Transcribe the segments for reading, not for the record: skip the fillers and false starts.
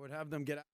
would have them get out.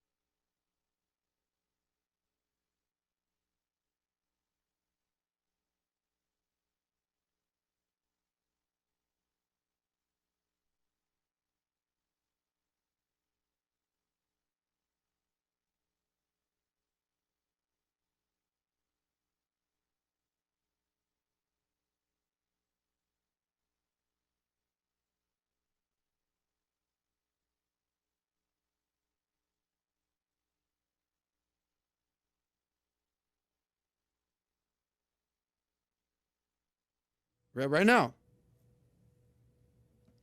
Right now.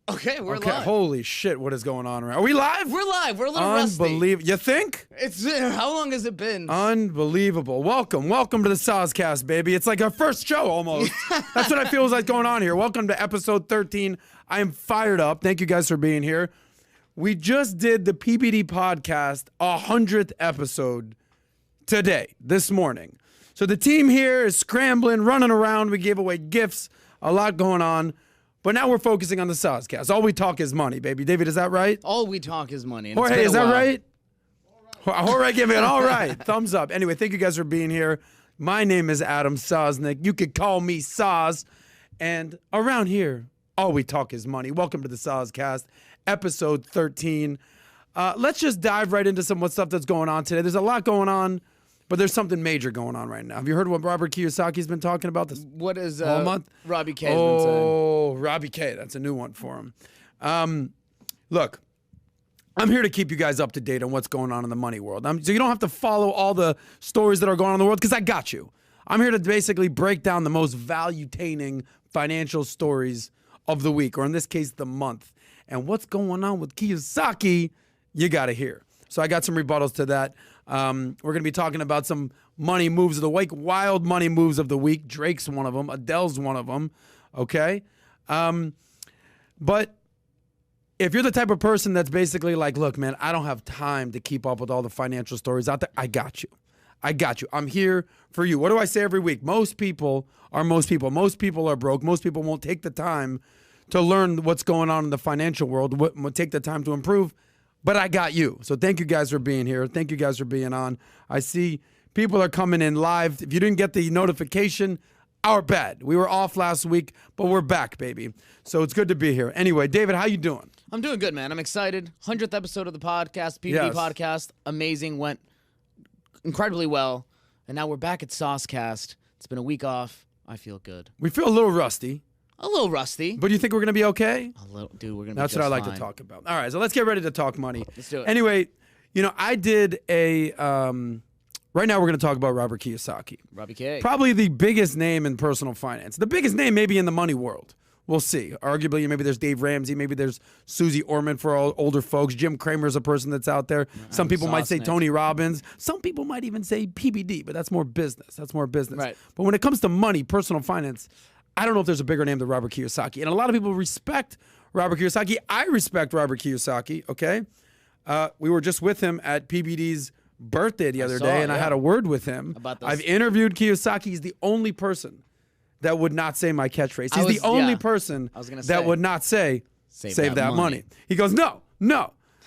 Okay, we're live. Holy shit, what is going on around? Are we live? We're live. We're a little rusty. Unbelievable. You think? How long has it been? Unbelievable. Welcome to the Soscast, baby. It's like our first show almost. That's what I feel is like going on here. Welcome to episode 13. I am fired up. Thank you guys for being here. We just did the PBD podcast 100th episode today, this morning. So the team here is scrambling, running around. We gave away gifts, a lot going on. But now we're focusing on the Soscast. All we talk is money, baby. David, is that right? All we talk is money. Jorge, is that right? Jorge, give me an all right. Thumbs up. Anyway, thank you guys for being here. My name is Adam Sosnick. You could call me Sos. And around here, all we talk is money. Welcome to the Soscast, episode 13. Let's just dive right into some stuff that's going on today. There's a lot going on, but there's something major going on right now. Have you heard what Robert Kiyosaki's been talking about this what is whole month? Robbie K's been saying? Oh, Robbie K. That's a new one for him. Look, I'm here to keep you guys up to date on what's going on in the money world. So you don't have to follow all the stories that are going on in the world because I got you. I'm here to basically break down the most value-taining financial stories of the week, or in this case, the month. And what's going on with Kiyosaki, you got to hear. So I got some rebuttals to that. We're going to be talking about some money moves of the week, wild money moves of the week. Drake's one of them. Adele's one of them. Okay? But if you're the type of person that's basically like, look, man, I don't have time to keep up with all the financial stories out there, I got you. I got you. I'm here for you. What do I say every week? Most people are most people. Most people are broke. Most people won't take the time to learn what's going on in the financial world, won't take the time to improve. But I got you. So thank you guys for being here. Thank you guys for being on. I see people are coming in live. If you didn't get the notification, our bad. We were off last week, but we're back, baby. So it's good to be here. Anyway, David, how you doing? I'm doing good, man. I'm excited. 100th episode of the podcast, PBD Yes. podcast. Amazing. Went incredibly well. And now we're back at Soscast. It's been a week off. I feel good. We feel a little rusty, A little rusty. but you think we're going to be okay? A little, dude, we're going to be That's just what I like fine. to talk about. All right, so let's get ready to talk money. Let's do it. Anyway, I did a right now we're going to talk about Robert Kiyosaki. Robbie K. Probably the biggest name in personal finance. The biggest name maybe in the money world. We'll see. Arguably, maybe there's Dave Ramsey. Maybe there's Susie Orman for all older folks. Jim Cramer's a person that's out there. Some people might say Sosnick. Tony Robbins. Some people might even say PBD, but that's more business. That's more business. Right. But when it comes to money, personal finance, I don't know if there's a bigger name than Robert Kiyosaki. And a lot of people respect Robert Kiyosaki. I respect Robert Kiyosaki, okay? We were just with him at PBD's birthday the other day, and I had a word with him. About this. I've interviewed Kiyosaki. He's the only person that would not say my catchphrase. He's the only person gonna that say. would not say, save that money. money. He goes, no,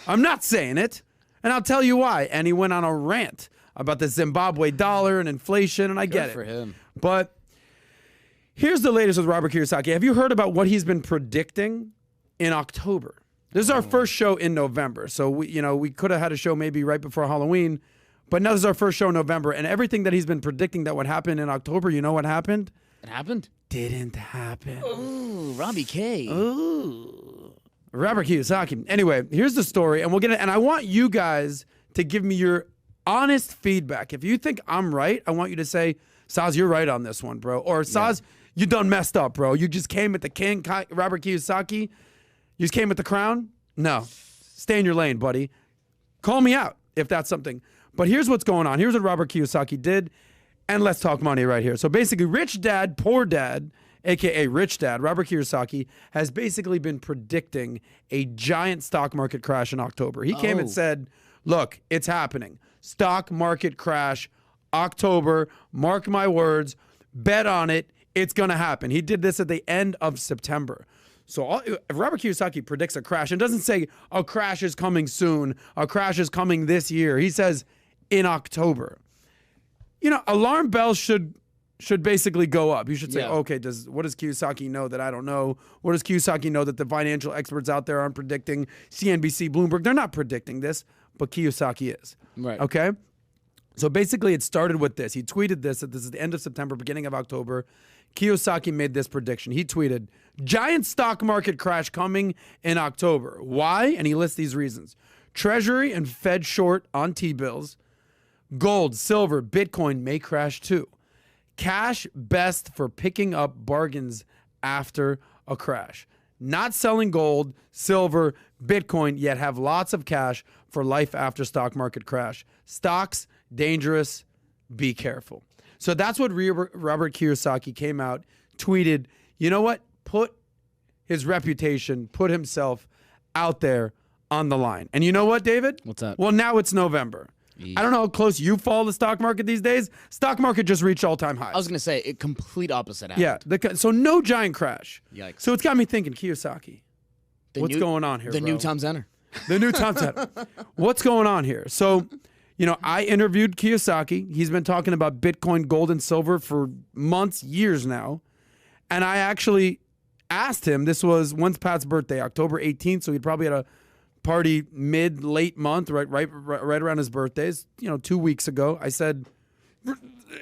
I'm not saying it. And I'll tell you why. And he went on a rant about the Zimbabwe dollar and inflation, and I get Good it. for him. But here's the latest with Robert Kiyosaki. Have you heard about what he's been predicting in October? This is our first show in November. So we could have had a show maybe right before Halloween, but now this is our first show in November, and everything that he's been predicting that would happen in October, you know what happened? It happened? Didn't happen. Ooh, Robbie K. Ooh. Robert Kiyosaki. Anyway, here's the story, and we'll get it. And I want you guys to give me your honest feedback. If you think I'm right, I want you to say, Saz, you're right on this one, bro. Or Saz, you done messed up, bro. You just came at the king, Robert Kiyosaki. You just came at the crown? No. Stay in your lane, buddy. Call me out if that's something. But here's what's going on. Here's what Robert Kiyosaki did. And let's talk money right here. So basically, Rich Dad, Poor Dad, a.k.a. Rich Dad, Robert Kiyosaki, has basically been predicting a giant stock market crash in October. He came and said, look, it's happening. Stock market crash, October, mark my words, bet on it, it's going to happen. He did this at the end of September. So if Robert Kiyosaki predicts a crash, and doesn't say a crash is coming soon, a crash is coming this year. He says in October. You know, alarm bells should basically go up. You should say, okay, what does Kiyosaki know that I don't know? What does Kiyosaki know that the financial experts out there aren't predicting? CNBC, Bloomberg, they're not predicting this, but Kiyosaki is. Right. Okay? So basically it started with this. He tweeted this, that this is the end of September, beginning of October. Kiyosaki made this prediction. He tweeted, giant stock market crash coming in October. Why? And he lists these reasons. Treasury and Fed short on T-bills. Gold, silver, Bitcoin may crash too. Cash best for picking up bargains after a crash. Not selling gold, silver, Bitcoin, yet have lots of cash for life after stock market crash. Stocks, dangerous, be careful. So that's what Robert Kiyosaki came out, tweeted, you know what? Put his reputation, put himself out there on the line. And you know what, David? What's that? Well, now it's November. I don't know how close you follow the stock market these days. Stock market just reached all-time highs. I was going to say, complete opposite happened. Yeah, so no giant crash. Yikes. So it's got me thinking, Kiyosaki, what's going on here, The bro? new Tom Zenner. The new Tom Zenner. What's going on here? So, you know, I interviewed Kiyosaki. He's been talking about Bitcoin, gold, and silver for months, years now. And I actually asked him, this was when's Pat's birthday, October 18th, so he'd probably had a party late month, right around his birthdays, 2 weeks ago. I said,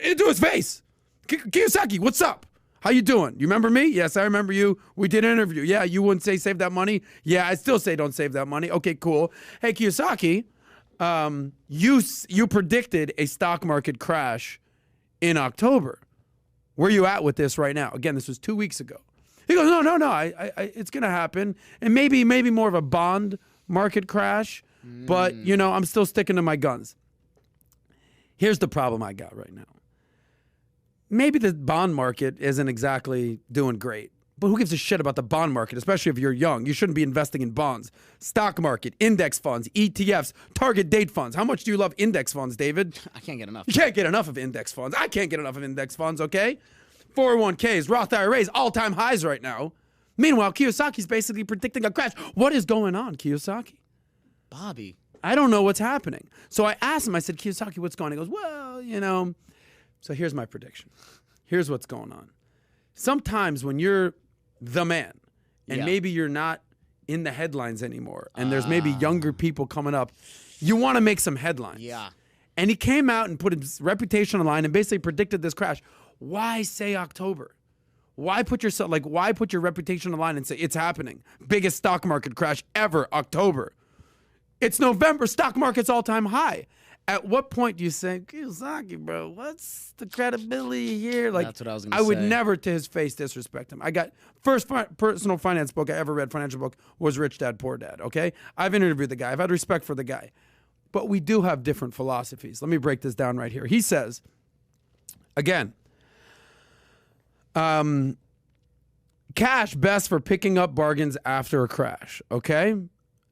into his face, Kiyosaki, what's up? How you doing? You remember me? Yes, I remember you. We did an interview. Yeah, you wouldn't say save that money? Yeah, I still say don't save that money. Okay, cool. Hey, Kiyosaki, you predicted a stock market crash in October. Where are you at with this right now? Again, this was 2 weeks ago. He goes, no, it's going to happen. And maybe more of a bond market crash, but, I'm still sticking to my guns. Here's the problem I got right now. Maybe the bond market isn't exactly doing great, but who gives a shit about the bond market, especially if you're young? You shouldn't be investing in bonds. Stock market, index funds, ETFs, target date funds. How much do you love index funds, David? I can't get enough. You can't get enough of index funds. I can't get enough of index funds, okay? 401ks, Roth IRAs, all-time highs right now. Meanwhile, Kiyosaki's basically predicting a crash. What is going on, Kiyosaki? Bobby. I don't know what's happening. So I asked him, I said, Kiyosaki, what's going on? He goes, well, So here's my prediction. Here's what's going on. Sometimes when you're the man, and maybe you're not in the headlines anymore, and there's maybe younger people coming up, you want to make some headlines. Yeah. And he came out and put his reputation on the line and basically predicted this crash. Why say October? Why put your reputation on the line and say it's happening? Biggest stock market crash ever, October. It's November, stock market's all-time high. At what point do you say, Kiyosaki, bro, what's the credibility here? That's what I was going to say. I would never to his face disrespect him. I got first personal finance book I ever read, financial book, was Rich Dad, Poor Dad, okay? I've interviewed the guy. I've had respect for the guy. But we do have different philosophies. Let me break this down right here. He says, again, cash best for picking up bargains after a crash, okay?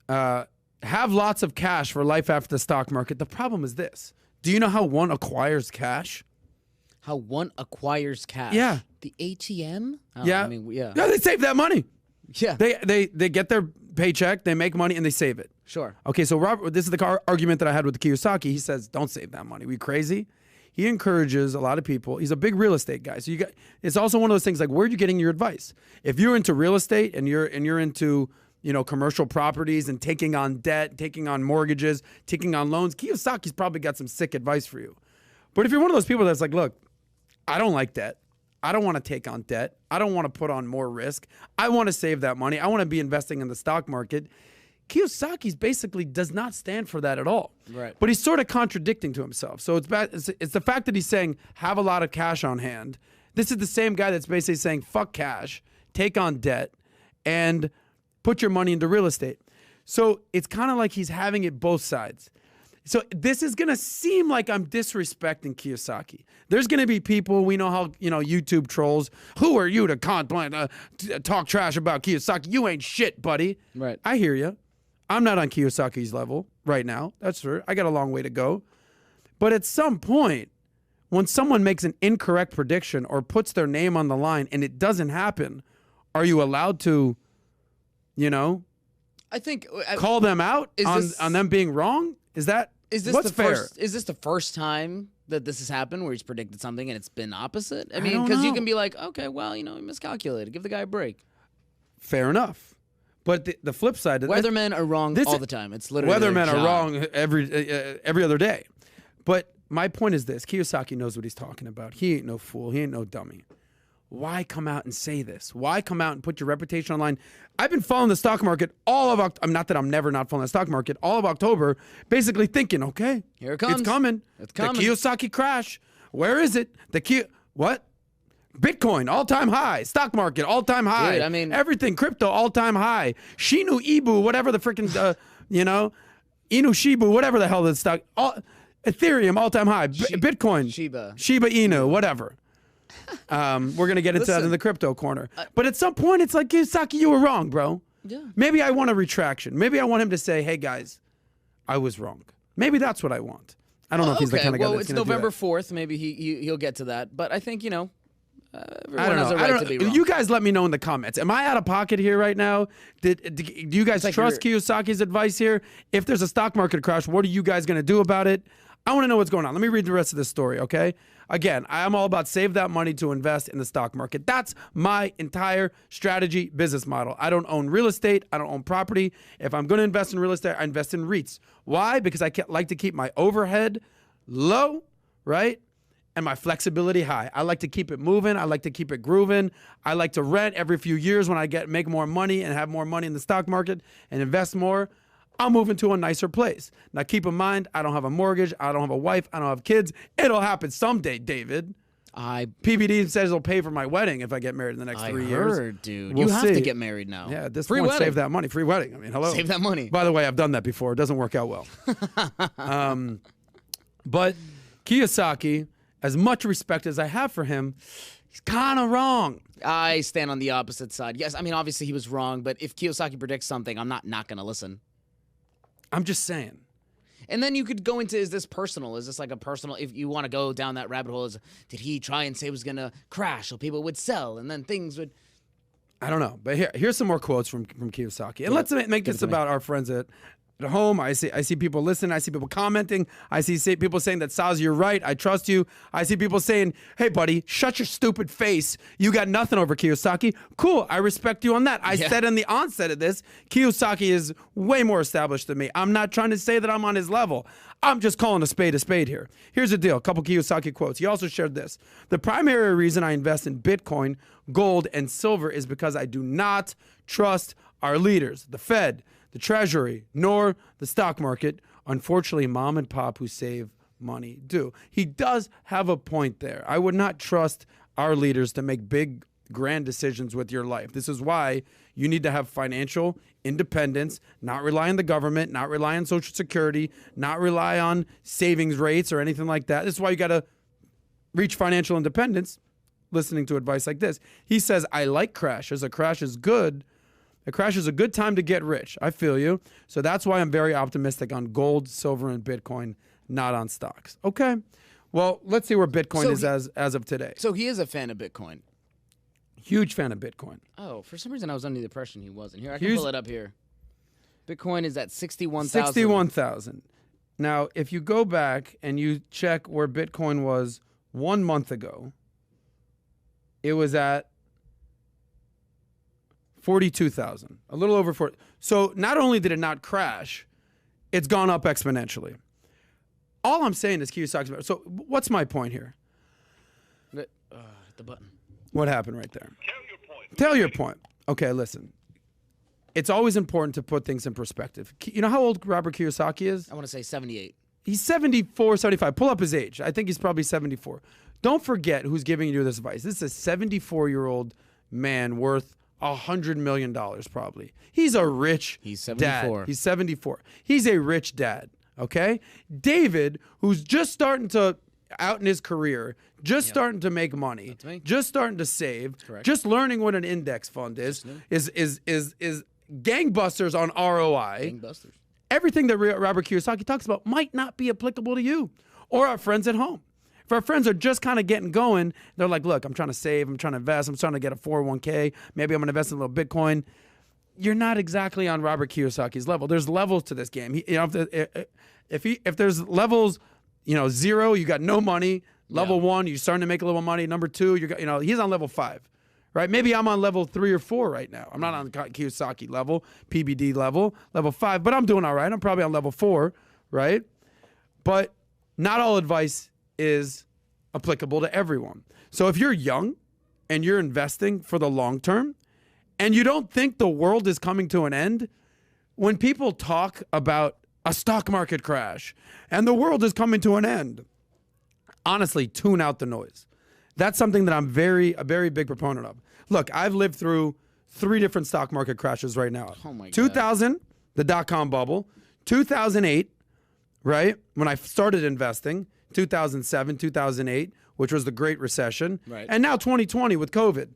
Have lots of cash for life after the stock market. The problem is this. Do you know how one acquires cash? How one acquires cash? Yeah. The ATM? Yeah. Yeah, they save that money. Yeah. They get their paycheck, they make money, and they save it. Sure. Okay, so Robert, this is the argument that I had with Kiyosaki. He says, don't save that money. We crazy? He encourages a lot of people. He's a big real estate guy. So it's also one of those things like, where are you getting your advice? If you're into real estate and you're into commercial properties and taking on debt, taking on mortgages, taking on loans, Kiyosaki's probably got some sick advice for you. But if you're one of those people that's like, look, I don't like debt. I don't want to take on debt. I don't want to put on more risk. I want to save that money. I want to be investing in the stock market. Kiyosaki's basically does not stand for that at all. Right. But he's sort of contradicting to himself. So it's bad. It's the fact that he's saying have a lot of cash on hand. This is the same guy that's basically saying fuck cash, take on debt, and put your money into real estate. So it's kind of like he's having it both sides. So this is going to seem like I'm disrespecting Kiyosaki. There's going to be people, we know how, YouTube trolls, who are you to talk trash about Kiyosaki? You ain't shit, buddy. Right. I hear you. I'm not on Kiyosaki's level right now. That's true. I got a long way to go. But at some point, when someone makes an incorrect prediction or puts their name on the line and it doesn't happen, are you allowed to You know, I think call them out on them being wrong. Is this what's fair? Is this the first time that this has happened where he's predicted something and it's been opposite? I mean, don't because you know. can be like, okay, well, he miscalculated. Give the guy a break. Fair enough. But the flip side, Weathermen are wrong all the time. It's literally weathermen their are job. wrong every other day. But my point is this: Kiyosaki knows what he's talking about. He ain't no fool. He ain't no dummy. Why come out and say this? Why come out and put your reputation online? I've been following the stock market all of October. Not that I'm never not following the stock market. All of October, basically thinking, okay, here it comes. It's coming. It's coming. The Kiyosaki crash. Where is it? What? Bitcoin, all-time high. Stock market, all-time high. Dude, I mean, everything, crypto, all-time high. Shinu Ibu, whatever the freaking, Inu Shibu, whatever the hell the stock. Ethereum, all-time high. Bitcoin. Shiba Inu, whatever. We're going to get into that in the crypto corner. But at some point, it's like, Kiyosaki, you were wrong, bro. Yeah. Maybe I want a retraction. Maybe I want him to say, hey, guys, I was wrong. Maybe that's what I want. I don't know if he's the kind of guy that's it's going to do that. November 4th. Maybe he'll get to that. But I think, everyone I don't has know. a right to be wrong. You guys let me know in the comments. Am I out of pocket here right now? Do you guys trust Kiyosaki's advice here? If there's a stock market crash, what are you guys going to do about it? I want to know what's going on. Let me read the rest of this story, okay? Again, I'm all about save that money to invest in the stock market. That's my entire strategy business model. I don't own real estate. I don't own property. If I'm going to invest in real estate, I invest in REITs. Why? Because I like to keep my overhead low, right? And my flexibility high. I like to keep it moving. I like to keep it grooving. I like to rent every few years when I make more money and have more money in the stock market and invest more. I'll move into a nicer place. Now, keep in mind, I don't have a mortgage. I don't have a wife. I don't have kids. It'll happen someday, David. PBD says it'll pay for my wedding if I get married in the next 3 years. I heard, dude. We'll you have see. to get married now. Yeah, at this Free point, wedding. save that money. Free wedding. I mean, hello. Save that money. By the way, I've done that before. It doesn't work out well. But Kiyosaki, as much respect as I have for him, he's kind of wrong. I stand on the opposite side. Yes, I mean, obviously he was wrong, but if Kiyosaki predicts something, I'm not going to listen. I'm just saying. And then you could go into, is this personal? Is this like a personal, if you want to go down that rabbit hole, did he try and say it was going to crash so people would sell and then things would... I don't know. But here's some more quotes from Kiyosaki. And let's make this about our friends at home. I see people listening. I see people commenting. I see people saying that, Saz, you're right. I trust you. I see people saying, hey, buddy, shut your stupid face. You got nothing over Kiyosaki. Cool. I respect you on that. I said in the onset of this, Kiyosaki is way more established than me. I'm not trying to say that I'm on his level. I'm just calling a spade here. Here's the deal. A couple Kiyosaki quotes. He also shared this. The primary reason I invest in Bitcoin, gold, and silver is because I do not trust our leaders, the Fed, the Treasury, nor the stock market. Unfortunately, mom and pop who save money do. He does have a point there. I would not trust our leaders to make big, grand decisions with your life. This is why you need to have financial independence, not rely on the government, not rely on Social Security, not rely on savings rates or anything like that. This is why you got to reach financial independence, listening to advice like this. He says, I like crashes. A crash is good. A crash is a good time to get rich. I feel you. So that's why I'm very optimistic on gold, silver, and Bitcoin, not on stocks. Okay. Well, let's see where Bitcoin is as of today. So he is a fan of Bitcoin. Huge fan of Bitcoin. Oh, for some reason I was under the impression he wasn't. Here, I can pull it up here. Bitcoin is at 61,000. 61,000. Now, if you go back and you check where Bitcoin was 1 month ago, it was at 42,000, a little over 40. So not only did it not crash, it's gone up exponentially. All I'm saying is Kiyosaki. So what's my point here? Hit the button. What happened right there? Tell your point. Okay, listen. It's always important to put things in perspective. You know how old Robert Kiyosaki is? I want to say 78. He's 74, 75. Pull up his age. I think he's probably 74. Don't forget who's giving you this advice. This is a 74-year-old man worth $100 million probably. He's a rich He's 74. dad. He's 74. He's a rich dad, okay? David, who's just starting to out in his career, just starting to make money, just starting to save, just learning what an index fund is gangbusters on ROI. Gangbusters. Everything that Robert Kiyosaki talks about might not be applicable to you or our friends at home. If our friends are just kind of getting going, they're like, look, I'm trying to save, I'm trying to invest, I'm trying to get a 401k, maybe I'm going to invest in a little Bitcoin. you're not exactly on Robert Kiyosaki's level. There's levels to this game. If there's levels, 0, you got no money. Level 1, you're starting to make a little money. Number 2, he's on level 5, right? Maybe I'm on level 3 or 4 right now. I'm not on Kiyosaki level, PBD level 5, but I'm doing all right. I'm probably on level 4, right? But not all advice is applicable to everyone. So if you're young and you're investing for the long term and you don't think the world is coming to an end, when people talk about a stock market crash and the world is coming to an end, honestly, tune out the noise. That's something that I'm a very big proponent of. Look, I've lived through 3 different stock market crashes right now. Oh my God. 2000, the dot-com bubble. 2008, right, when I started investing. 2007, 2008, which was the Great Recession. Right. And now 2020 with COVID.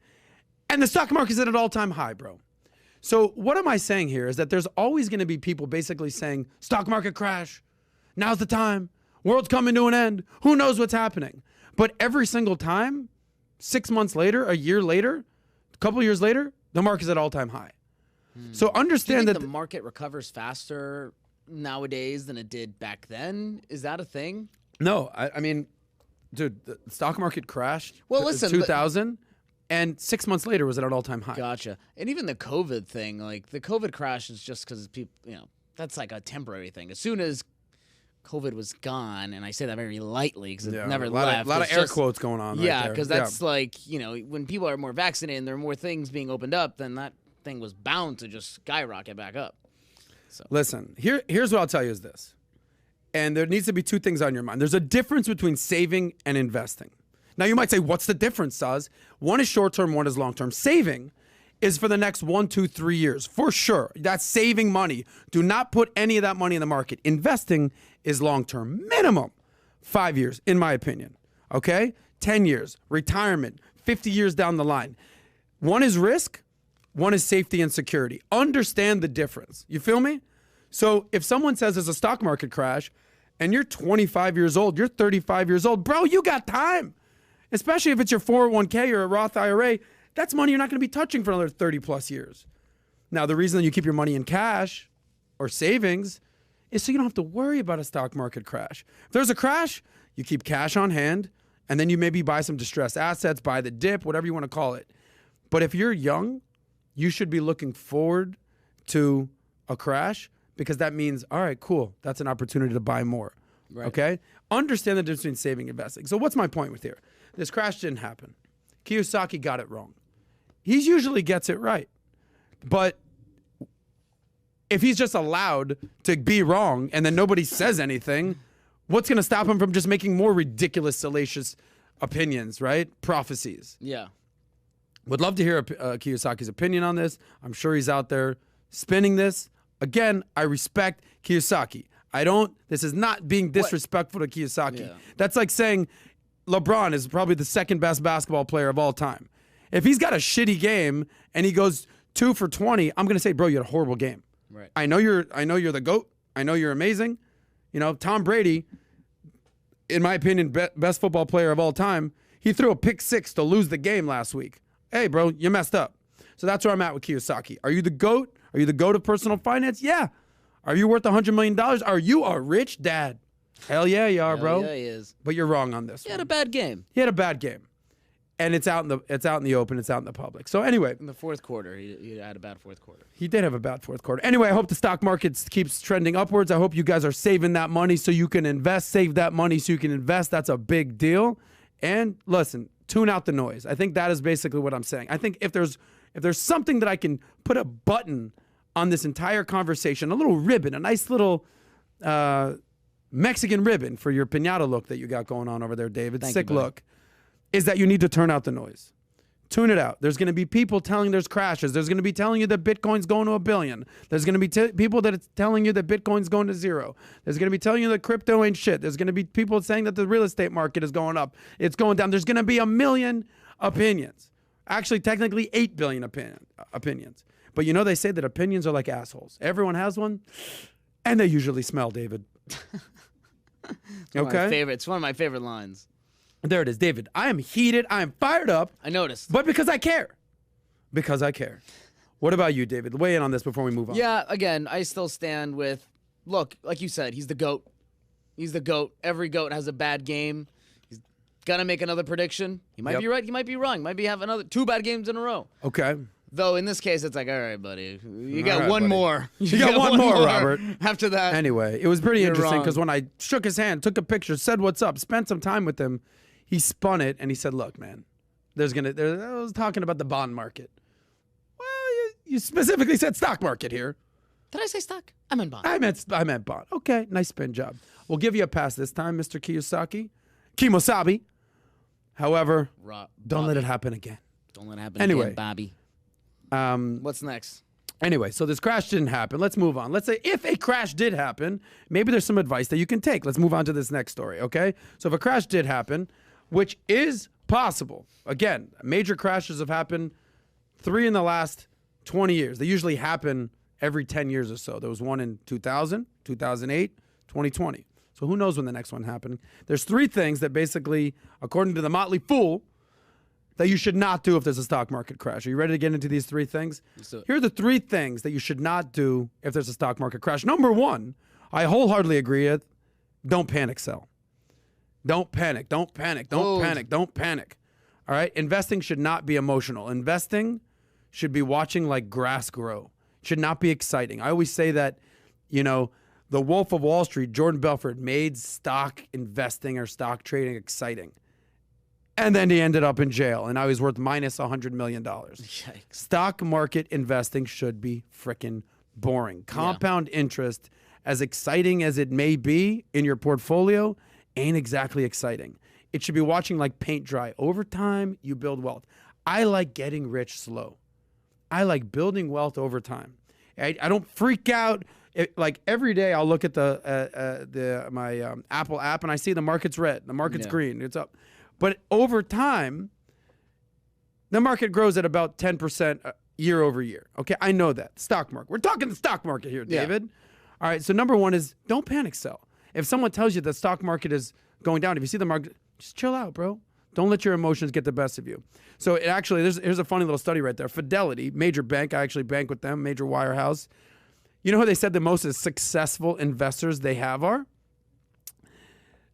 And the stock market's at an all-time high, bro. So what am I saying here is that there's always going to be people basically saying, stock market crash, now's the time. World's coming to an end. Who knows what's happening? But every single time, 6 months later, a year later, a couple years later, the market's at all-time high. So understand Do you that think the market recovers faster nowadays than it did back then? Is that a thing? No, I mean, dude, the stock market crashed. Well, listen, 2000, and 6 months later was at an all-time high. Gotcha. And even the COVID thing, like the COVID crash is just because people, that's like a temporary thing. As soon as COVID was gone, and I say that very lightly because it never left. A lot of air quotes going on. Yeah, right there. because that's like, when people are more vaccinated and there are more things being opened up, then that thing was bound to just skyrocket back up. So Listen, here's what I'll tell you is this. And there needs to be 2 things on your mind. There's a difference between saving and investing. Now, you might say, what's the difference, Saz? One is short-term, one is long-term. Saving is for the next 1, 2, 3 years, for sure. That's saving money. Do not put any of that money in the market. Investing is long-term, minimum 5 years, in my opinion, okay? 10 years, retirement, 50 years down the line. One is risk, one is safety and security. Understand the difference. You feel me? So if someone says there's a stock market crash and you're 25 years old, you're 35 years old, bro, you got time. Especially if it's your 401k or a Roth IRA, that's money you're not going to be touching for another 30 plus years. Now, the reason that you keep your money in cash or savings is so you don't have to worry about a stock market crash. If there's a crash, you keep cash on hand, and then you maybe buy some distressed assets, buy the dip, whatever you want to call it. But if you're young, you should be looking forward to a crash because that means, all right, cool, that's an opportunity to buy more. Right. Okay? Understand the difference between saving and investing. So what's my point with here? This crash didn't happen. Kiyosaki got it wrong. He usually gets it right. But if he's just allowed to be wrong and then nobody says anything, what's going to stop him from just making more ridiculous, salacious opinions, right? Prophecies. yeah. Would love to hear Kiyosaki's opinion on this. I'm sure he's out there spinning this. Again, I respect Kiyosaki. This is not being disrespectful to Kiyosaki. Yeah. That's like saying LeBron is probably the second best basketball player of all time. If he's got a shitty game and he goes 2 for 20, I'm going to say, bro, you had a horrible game. Right. I know you're the GOAT. I know you're amazing. Tom Brady, in my opinion, best football player of all time, he threw a pick 6 to lose the game last week. Hey, bro, you messed up. So that's where I'm at with Kiyosaki. Are you the GOAT? Are you the GOAT of personal finance? Yeah. Are you worth $100 million? Are you a rich dad? Hell yeah, you are, bro. Yeah, he is. But you're wrong on this. He had a bad game. He had a bad game. And it's out in the open, it's out in the public. So anyway, In the fourth quarter, he had a bad fourth quarter. he did have a bad fourth quarter. Anyway, I hope the stock market keeps trending upwards. I hope you guys are saving that money so you can invest. Save that money so you can invest. That's a big deal. And listen, tune out the noise. I think that is basically what I'm saying. I think if there's something that I can put a button on this entire conversation, a little ribbon, a nice little Mexican ribbon for your piñata look that you got going on over there, David. Thank Sick you, buddy. look. Is that you need to turn out the noise. Tune it out. There's going to be people telling there's crashes. There's going to be telling you that Bitcoin's going to $1 billion. There's going to be people that it's telling you that Bitcoin's going to 0. There's going to be telling you that crypto ain't shit. There's going to be people saying that the real estate market is going up. It's going down. There's going to be 1 million opinions. Actually, technically 8 billion opinions. But they say that opinions are like assholes. Everyone has one, and they usually smell, David. Okay? It's one of my favorite lines. There it is, David. I am heated. I am fired up. I noticed. But because I care. Because I care. What about you, David? Weigh in on this before we move on. Yeah, again, I still stand with, look, like you said, he's the GOAT. He's the GOAT. Every GOAT has a bad game. He's going to make another prediction. He might be right. He might be wrong. Might be have another 2 bad games in a row. Okay. Though in this case, it's like, all right, buddy. You got one more. You got one more, Robert. After that. Anyway, it was pretty interesting because when I shook his hand, took a picture, said what's up, spent some time with him, he spun it and he said, look, man, I was talking about the bond market. You specifically said stock market here. Did I say stock? I meant bond. I meant bond. Okay, nice spin job. We'll give you a pass this time, Mr. Kiyosaki. Kimosabi. However, don't let it happen again. Don't let it happen again, Bobby. What's next? Anyway, so this crash didn't happen. Let's move on. Let's say if a crash did happen, maybe there's some advice that you can take. Let's move on to this next story, okay? So if a crash did happen, which is possible. Again, major crashes have happened 3 in the last 20 years. They usually happen every 10 years or so. There was one in 2000, 2008, 2020. So who knows when the next one happened. There's 3 things that basically, according to the Motley Fool, that you should not do if there's a stock market crash. Are you ready to get into these 3 things? Here are the 3 things that you should not do if there's a stock market crash. Number 1, I wholeheartedly agree with, don't panic sell. Don't panic, don't panic, don't panic, don't panic. All right? Investing should not be emotional. Investing should be watching like grass grow. Should not be exciting. I always say that, the Wolf of Wall Street, Jordan Belfort, made stock investing or stock trading exciting. And then he ended up in jail, and now he's worth minus $100 million. Yikes. Stock market investing should be frickin' boring. Compound interest, as exciting as it may be in your portfolio, ain't exactly exciting. It should be watching like paint dry. Over time, you build wealth. I like getting rich slow. I like building wealth over time. I don't freak out. Like every day, I'll look at my Apple app and I see the market's red, the market's green, it's up. But over time, the market grows at about 10% year over year. Okay, I know that. Stock market. We're talking the stock market here, David. All right, so number 1 is don't panic sell. If someone tells you the stock market is going down, if you see the market, just chill out, bro. Don't let your emotions get the best of you. So it actually, here's a funny little study right there. Fidelity, major bank, I actually bank with them, major wirehouse. You know who they said the most successful investors they have are?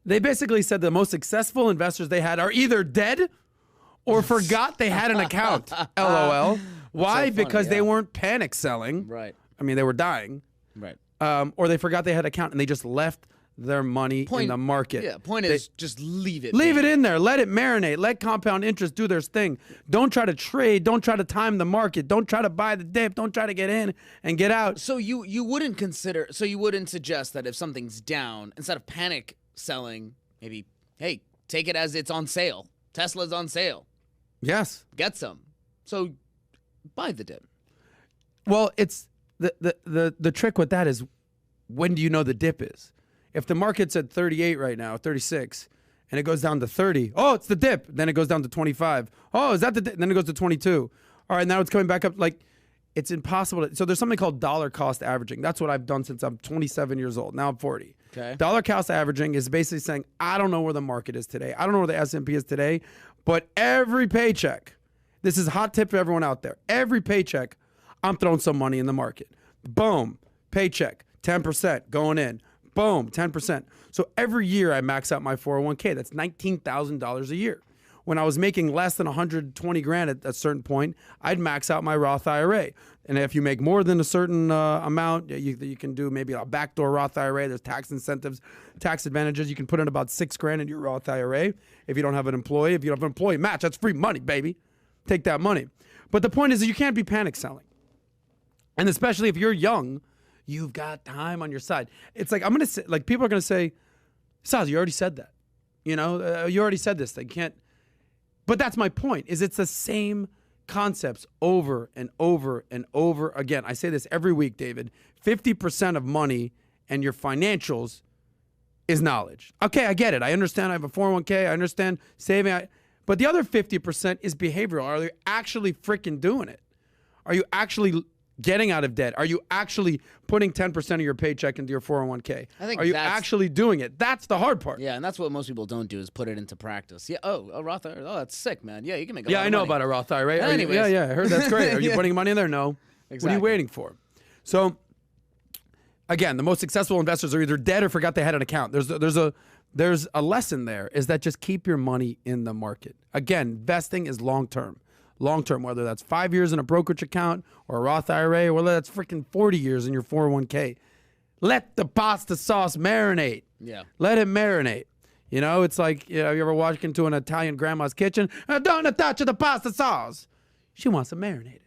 They basically said the most successful investors they had are either dead or forgot they had an account. LOL. Why? So because they weren't panic selling. Right. I mean, they were dying. Right. Or they forgot they had an account and they just left their money in the market. Yeah, point is just leave it. Leave it in there. Let it marinate. Let compound interest do their thing. Don't try to trade. Don't try to time the market. Don't try to buy the dip. Don't try to get in and get out. So you wouldn't suggest that if something's down, instead of panic selling, maybe, hey, take it as it's on sale. Tesla's on sale. Yes. Get some. So buy the dip. Well, it's the trick with that is, when do you know the dip is? If the market's at 38 right now, 36, and it goes down to 30, oh, it's the dip. Then it goes down to 25. Oh, is that the dip? Then it goes to 22. All right, now it's coming back up. Like, it's impossible. So there's something called dollar cost averaging. That's what I've done since I'm 27 years old. Now I'm 40. Okay. Dollar cost averaging is basically saying, I don't know where the market is today. I don't know where the S&P is today, but every paycheck, this is a hot tip for everyone out there. Every paycheck, I'm throwing some money in the market. Boom, paycheck, 10% going in. Boom, 10%. So every year I max out my 401k. That's $19,000 a year. When I was making less than 120 grand at a certain point, I'd max out my Roth IRA. And if you make more than a certain amount, you can do maybe a backdoor Roth IRA. There's tax incentives, tax advantages. You can put in about 6 grand in your Roth IRA if you don't have an employee. If you don't have an employee match, that's free money, baby. Take that money. But the point is that you can't be panic selling. And especially if you're young, you've got time on your side. It's like, I'm going to say, like, people are going to say, Saz, you already said that. You already said this thing. You can't. But that's my point, is it's the same concepts over and over and over again. I say this every week, David. 50% of money and your financials is knowledge. Okay, I get it. I understand I have a 401k. I understand saving. But the other 50% is behavioral. Are you actually freaking doing it? Are you actually getting out of debt? Are you actually putting 10% of your paycheck into your 401k? Are you actually doing it? That's the hard part. Yeah, and that's what most people don't do, is put it into practice. Yeah. Oh, a Roth IRA. Oh, that's sick, man. Yeah, you can make a lot I of know money. about a Roth IRA. Anyways. Yeah, I heard that's great. Are you putting money in there? No. What are you Exactly. waiting for? So, again, the most successful investors are either dead or forgot they had an account. There's a lesson there, is that just keep your money in the market. Again, investing is long-term. Long-term, whether that's 5 years in a brokerage account or a Roth IRA, or whether that's freaking 40 years in your 401k. Let the pasta sauce marinate. Yeah. Let it marinate. You know, it's like, you ever walk into an Italian grandma's kitchen? Don't touch the pasta sauce. She wants to marinate it.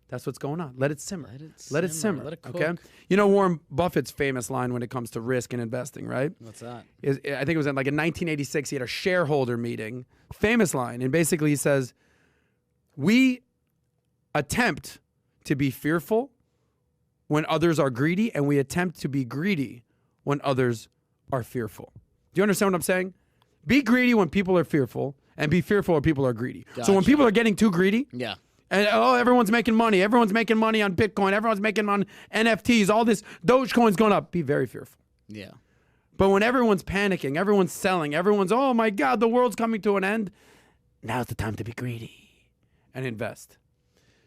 That's what's going on. Let it simmer. Let it simmer. Let it cook. Okay. You know Warren Buffett's famous line when it comes to risk and investing, right? What's that? I think it was in 1986. He had a shareholder meeting. Famous line, and basically he says, "We attempt to be fearful when others are greedy, and we attempt to be greedy when others are fearful." Do you understand what I'm saying? Be greedy when people are fearful, and be fearful when people are greedy. So when Gotcha. people are getting too greedy, Yeah. and everyone's making money. Everyone's making money on Bitcoin. Everyone's making on NFTs. All this Dogecoin's going up. Be very fearful. Yeah. But when everyone's panicking, everyone's selling, everyone's, oh my God, the world's coming to an end. Now's the time to be greedy and invest.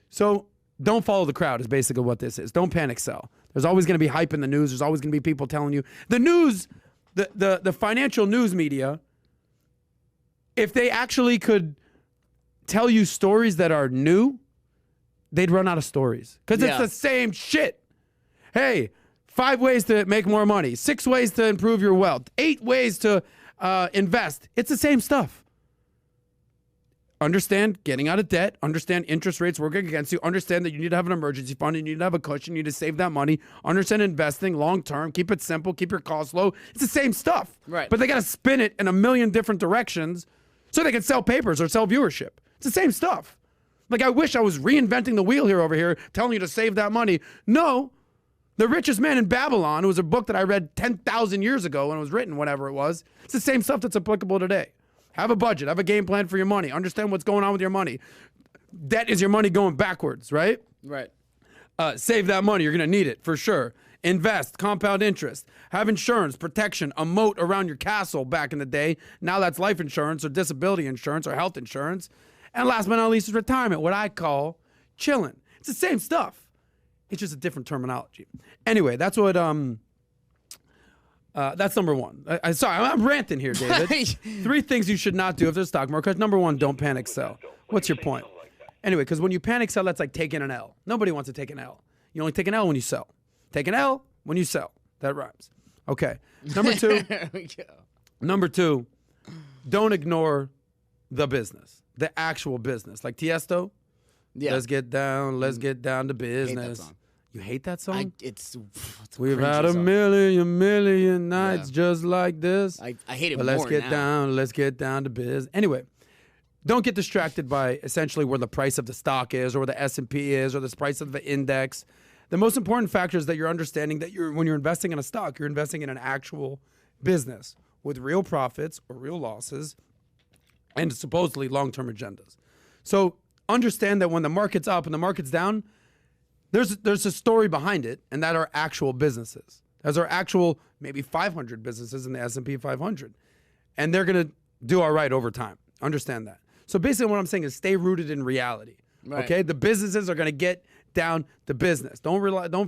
So don't follow the crowd is basically what this is. Don't panic sell. There's always going to be hype in the news. There's always going to be people telling you. The news, the financial news media, if they actually could tell you stories that are new, they'd run out of stories because it's the same shit. Hey, 5 ways to make more money, 6 ways to improve your wealth, 8 ways to invest. It's the same stuff. Understand getting out of debt, understand interest rates working against you, understand that you need to have an emergency fund, you need to have a cushion, you need to save that money, understand investing long term, keep it simple, keep your costs low. It's the same stuff. Right. But they got to spin it in a million different directions so they can sell papers or sell viewership. It's the same stuff. Like, I wish I was reinventing the wheel here over here, telling you to save that money. No. The Richest Man in Babylon, it was a book that I read 10,000 years ago when it was written, whatever it was. It's the same stuff that's applicable today. Have a budget. Have a game plan for your money. Understand what's going on with your money. Debt is your money going backwards, right? Right. Save that money. You're going to need it for sure. Invest, compound interest. Have insurance, protection, a moat around your castle back in the day. Now that's life insurance or disability insurance or health insurance. And last but not least is retirement, what I call chilling. It's the same stuff. It's just a different terminology. Anyway, that's what that's number one. Sorry, I'm ranting here, David. 3 things you should not do if there's stock market. Number 1, don't panic sell. What's your point? Anyway, because when you panic sell, that's like taking an L. Nobody wants to take an L. You only take an L when you sell. Take an L when you sell. That rhymes. Okay. Number 2. There we go. Number 2, don't ignore the business, the actual business. Like Tiesto. Yeah. Let's get down to I business. hate that song. You hate that song? It's a We've cringy had a song. million nights just like this. I hate it But more let's get down to biz. Anyway, don't get distracted by essentially where the price of the stock is or where the S&P is or the price of the index. The most important factor is that you're understanding that when you're investing in a stock, you're investing in an actual business with real profits or real losses and supposedly long-term agendas. So understand that when the market's up and the market's down, there's a story behind it, and that are actual businesses. Those are actual maybe 500 businesses in the S&P 500. And they're going to do all right over time. Understand that. So basically what I'm saying is stay rooted in reality. Right. Okay? The businesses are going to get down to business. Don't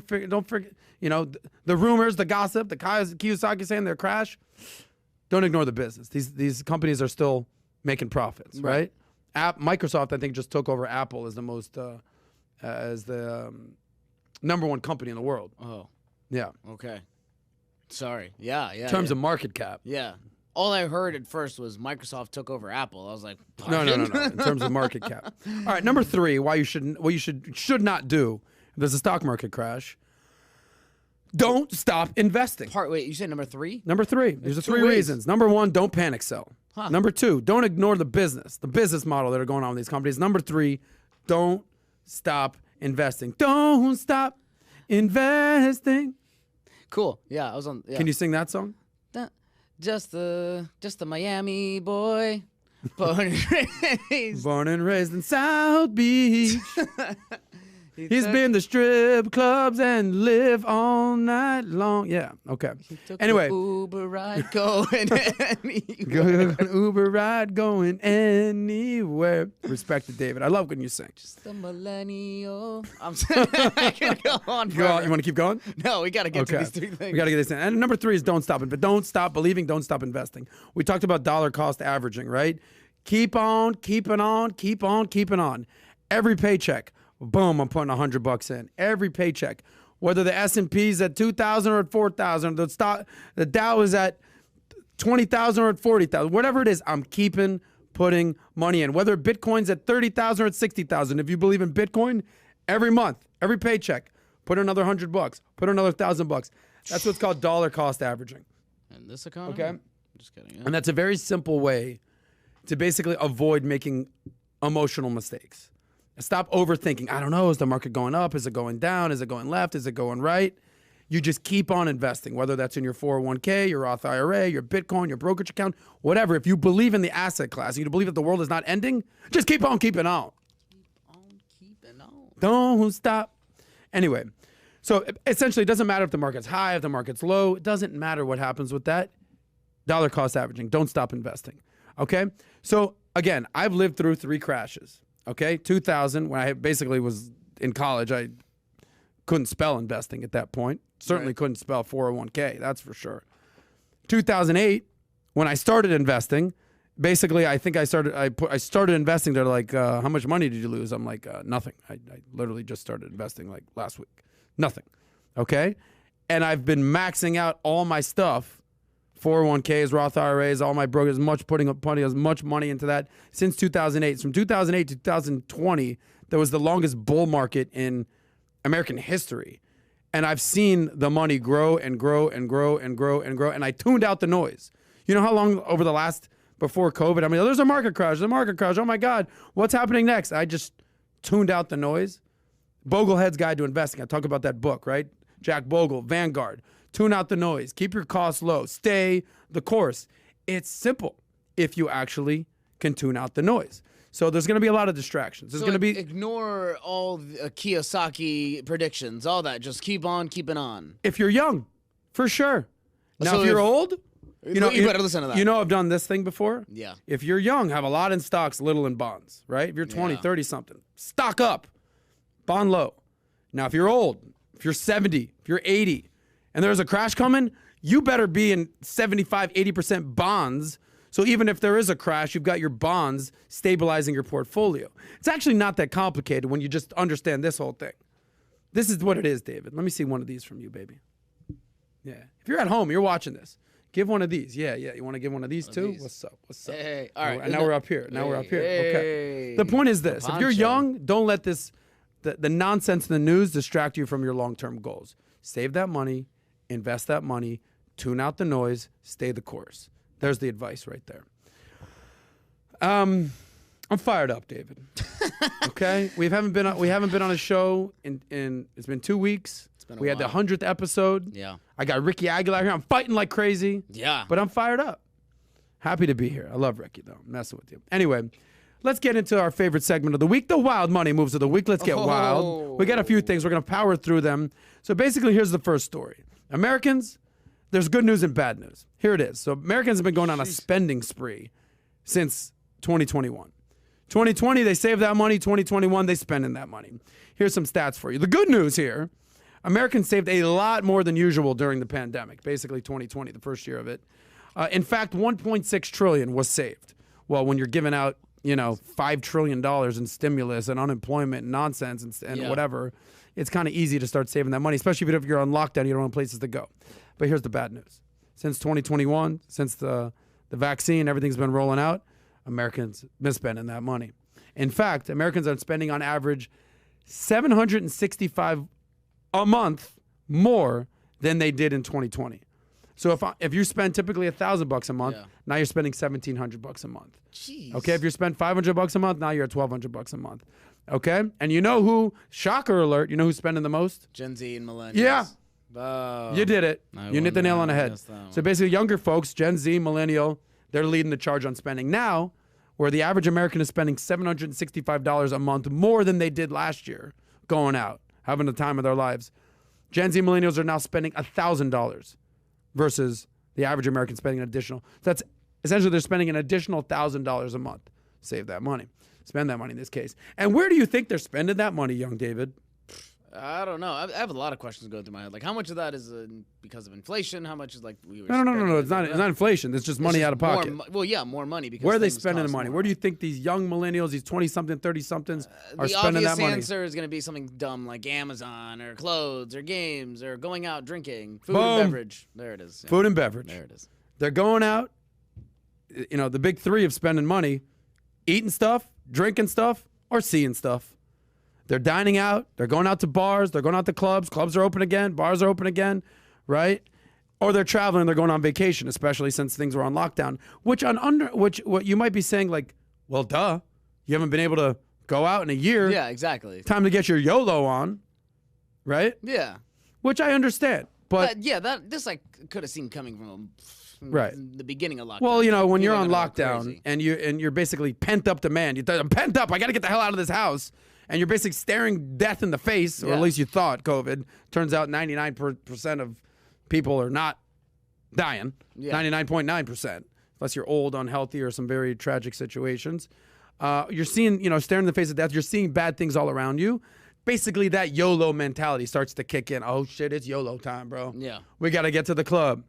forget, the rumors, the gossip, the Kiyosaki saying their crash. Don't ignore the business. These companies are still making profits, right? Microsoft, I think, just took over Apple as the most as the number 1 company in the world. Oh, Yeah. okay. Sorry. Yeah. In terms of market cap. Yeah. All I heard at first was Microsoft took over Apple. I was like, No. pardon? In terms of market cap. All right, number 3, what you should not do if there's a stock market crash. Don't stop investing. Wait, you said number 3? Number 3. These are 3 ways. reasons. Number 1, don't panic sell. Number 2, don't ignore the business model that are going on with these companies. Number 3, don't stop investing. Don't stop investing. Cool. Yeah, I was on. Yeah. Can you sing that song? Just the Miami boy, born and raised. Born and raised in South Beach. He's been to strip clubs and live all night long. Yeah, okay. Anyway. Uber ride going An Uber ride going anywhere. Respect to David. I love when you sing. Just a millennial. I can go on. You want to keep going? No, we got to get to these three things. We got to get this in. And number 3 is don't stop it. But don't stop believing, don't stop investing. We talked about dollar cost averaging, right? Keep on, keeping on, keep on, keeping on. Every paycheck, boom, I'm putting $100 in. Every paycheck. Whether the S&P's at 2,000 or at 4,000, the Dow is at 20,000 or at 40,000, whatever it is, I'm putting money in. Whether Bitcoin's at 30,000 or at 60,000, if you believe in Bitcoin, every month, every paycheck, put another $100, put another $1,000. That's what's called dollar cost averaging. In this economy? Okay. I'm just kidding. Yeah. And that's a very simple way to basically avoid making emotional mistakes. Stop overthinking. I don't know, is the market going up? Is it going down? Is it going left? Is it going right? You just keep on investing, whether that's in your 401k, your Roth IRA, your Bitcoin, your brokerage account, whatever. If you believe in the asset class and you believe that the world is not ending, just keep on keeping on. Keep on keeping on. Don't stop. Anyway, so essentially it doesn't matter if the market's high, if the market's low. It doesn't matter what happens with that. Dollar cost averaging. Don't stop investing. Okay? So again, I've lived through 3 crashes. Okay? 2000, when I basically was in college, I couldn't spell investing at that point. Certainly couldn't spell 401k, that's for sure. 2008, when I started investing, basically I think I started investing. They're like, how much money did you lose? I'm like, nothing. I literally just started investing like last week. Nothing. Okay? And I've been maxing out all my stuff, 401ks, Roth IRAs, all my brokers, putting as much money into that since 2008. From 2008 to 2020, there was the longest bull market in American history. And I've seen the money grow and grow and grow and grow and grow. And I tuned out the noise. You know how long over the last, before COVID, I mean, there's a market crash, Oh my God, what's happening next? I just tuned out the noise. Boglehead's Guide to Investing. I talk about that book, right? Jack Bogle, Vanguard. Tune out the noise. Keep your costs low. Stay the course. It's simple if you actually can tune out the noise. So there's going to be a lot of distractions. There's going to be ignore all the Kiyosaki predictions, all that. Just keep on keeping on. If you're young, for sure. Now, So if you're if- old, You better listen to that. You know I've done this thing before? Yeah. If you're young, have a lot in stocks, little in bonds, right? If you're 20, Yeah. 30 something, stock up, bond low. Now, if you're old, if you're 70, if you're 80, and there's a crash coming, you better be in 75, 80% bonds. So even if there is a crash, you've got your bonds stabilizing your portfolio. It's actually not that complicated when you just understand this whole thing. This is what it is, David. Let me see one of these from you, baby. Yeah. If you're at home, you're watching this. Give one of these. Yeah. You want to give one of these too? these. What's up? What's up? Hey, all right. And now we're up here. Okay. Hey. The point is this. If you're Poncho. young, don't let the nonsense in the news distract you from your long-term goals. Save that money, invest that money, tune out the noise, stay the course. There's the advice right there. I'm fired up, David. Okay? We haven't been on a show in it's been 2 weeks. been a We had the while. 100th episode. Yeah. I got Ricky Aguilar here. I'm fighting like crazy. Yeah. But I'm fired up. Happy to be here. I love Ricky, though. I'm messing with you. Anyway, let's get into our favorite segment of the week, the wild money moves of the week. Let's get wild. We got a few things. We're going to power through them. So basically, here's the first story. Americans, there's good news and bad news. Here it is. So Americans have been going on a spending spree since 2021. 2020, they saved that money. 2021, they spending that money. Here's some stats for you. The good news here, Americans saved a lot more than usual during the pandemic, basically 2020, the first year of it. In fact, $1.6 trillion was saved. Well, when you're giving out, $5 trillion in stimulus and unemployment and nonsense and whatever, it's kind of easy to start saving that money, especially if you're on lockdown, you don't have places to go. But here's the bad news. Since 2021, since the vaccine, everything's been rolling out, Americans misspending that money. In fact, Americans are spending on average $765 a month more than they did in 2020. So if you spend typically $1,000 a month, now you're spending $1,700 a month. Jeez. Okay, if you spend $500 a month, now you're at $1,200 a month. Okay, and you know who? Shocker alert! You know who's spending the most? Gen Z and millennials. Yeah. Oh. You did it. You hit the nail on the head. So basically, younger folks, Gen Z, millennial, they're leading the charge on spending now, where the average American is spending $765 a month more than they did last year, going out, having the time of their lives. Gen Z millennials are now spending $1,000 versus the average American spending an additional. That's essentially they're spending an additional $1,000 a month. Save that money. Spend that money in this case. And where do you think they're spending that money, young David? I don't know. I have a lot of questions going through my head. Like, how much of that is because of inflation? How much is like we were? No. It's not inflation. It's just money out of pocket. More money. Because where are they spending the money? Where do you think these young millennials, these 20-something, 30-somethings, are spending that money? The obvious answer is going to be something dumb like Amazon or clothes or games or going out drinking, food and beverage. There it is. Yeah. Food and beverage. There it is. They're going out. You know, the big three of spending money: eating stuff, drinking stuff, or seeing stuff. They're dining out. They're going out to bars. They're going out to clubs. Clubs are open again. Bars are open again, right? Or they're traveling. They're going on vacation, especially since things were on lockdown. What you might be saying, like, well, duh, you haven't been able to go out in a year. Yeah, exactly. Time to get your YOLO on, right? Yeah. Which I understand, but this I could have seen coming from right the beginning of lockdown. Well, you know, when you're on lockdown and you're basically pent up demand. I'm pent up. I got to get the hell out of this house. And you're basically staring death in the face, or at least you thought COVID. Turns out 99% of people are not dying. 99.9%, unless you're old, unhealthy, or some very tragic situations. You're seeing, staring in the face of death. You're seeing bad things all around you. Basically, that YOLO mentality starts to kick in. Oh shit, it's YOLO time, bro. Yeah, we gotta get to the club.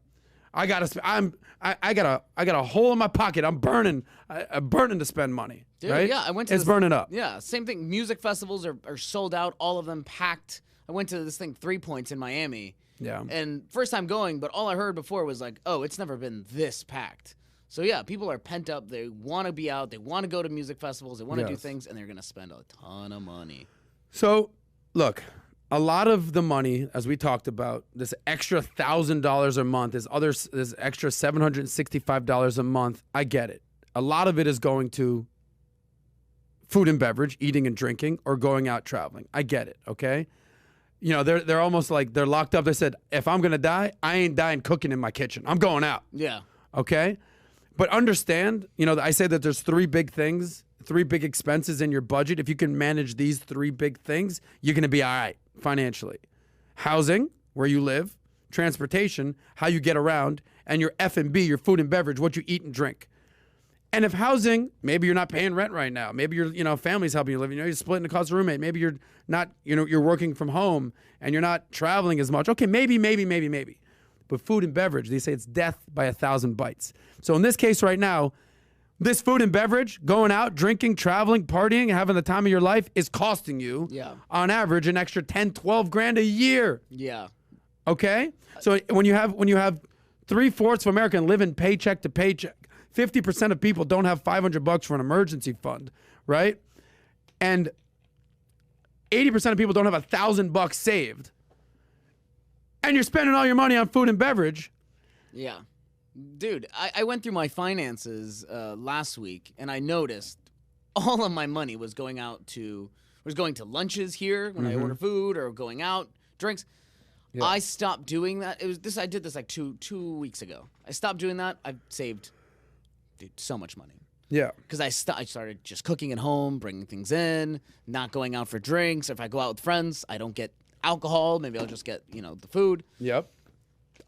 I got a hole in my pocket. I'm burning to spend money. Dude, right? Yeah, I went to it's burning up. Yeah, same thing. Music festivals are sold out. All of them packed. I went to this thing 3 Points in Miami. Yeah. And first time going, but all I heard before was like, oh, it's never been this packed. So yeah, people are pent up. They want to be out. They want to go to music festivals. They want to do things, and they're gonna spend a ton of money. So, look. A lot of the money, as we talked about, this extra $1,000 a month, this extra $765 a month, I get it. A lot of it is going to food and beverage, eating and drinking, or going out traveling. I get it, okay? You know, they're almost like they're locked up. They said, if I'm going to die, I ain't dying cooking in my kitchen. I'm going out. Yeah. Okay? But understand, I say that there's three big things, three big expenses in your budget. If you can manage these three big things, you're going to be all right financially. Housing, where you live, transportation, how you get around, and your F&B, your food and beverage, what you eat and drink. And if housing, maybe you're not paying rent right now. Maybe your family's helping you live. You're splitting the cost of roommate. Maybe you're not, you're working from home and you're not traveling as much. Okay, maybe. But food and beverage, they say it's death by 1,000 bites. So in this case right now, this food and beverage, going out, drinking, traveling, partying, having the time of your life is costing you, on average, an extra 10, 12 grand a year. Yeah. Okay? So when you have 3/4 of America living paycheck to paycheck, 50% of people don't have $500 for an emergency fund, right? And 80% of people don't have $1,000 saved. And you're spending all your money on food and beverage. Yeah. Dude, I went through my finances last week, and I noticed all of my money was going to lunches here when I order food, or going out, drinks. Yeah. I stopped doing that. I did this like two weeks ago. I stopped doing that. I've saved, dude, so much money. Yeah. Because I started just cooking at home, bringing things in, not going out for drinks. If I go out with friends, I don't get alcohol. Maybe I'll just get, the food. Yep.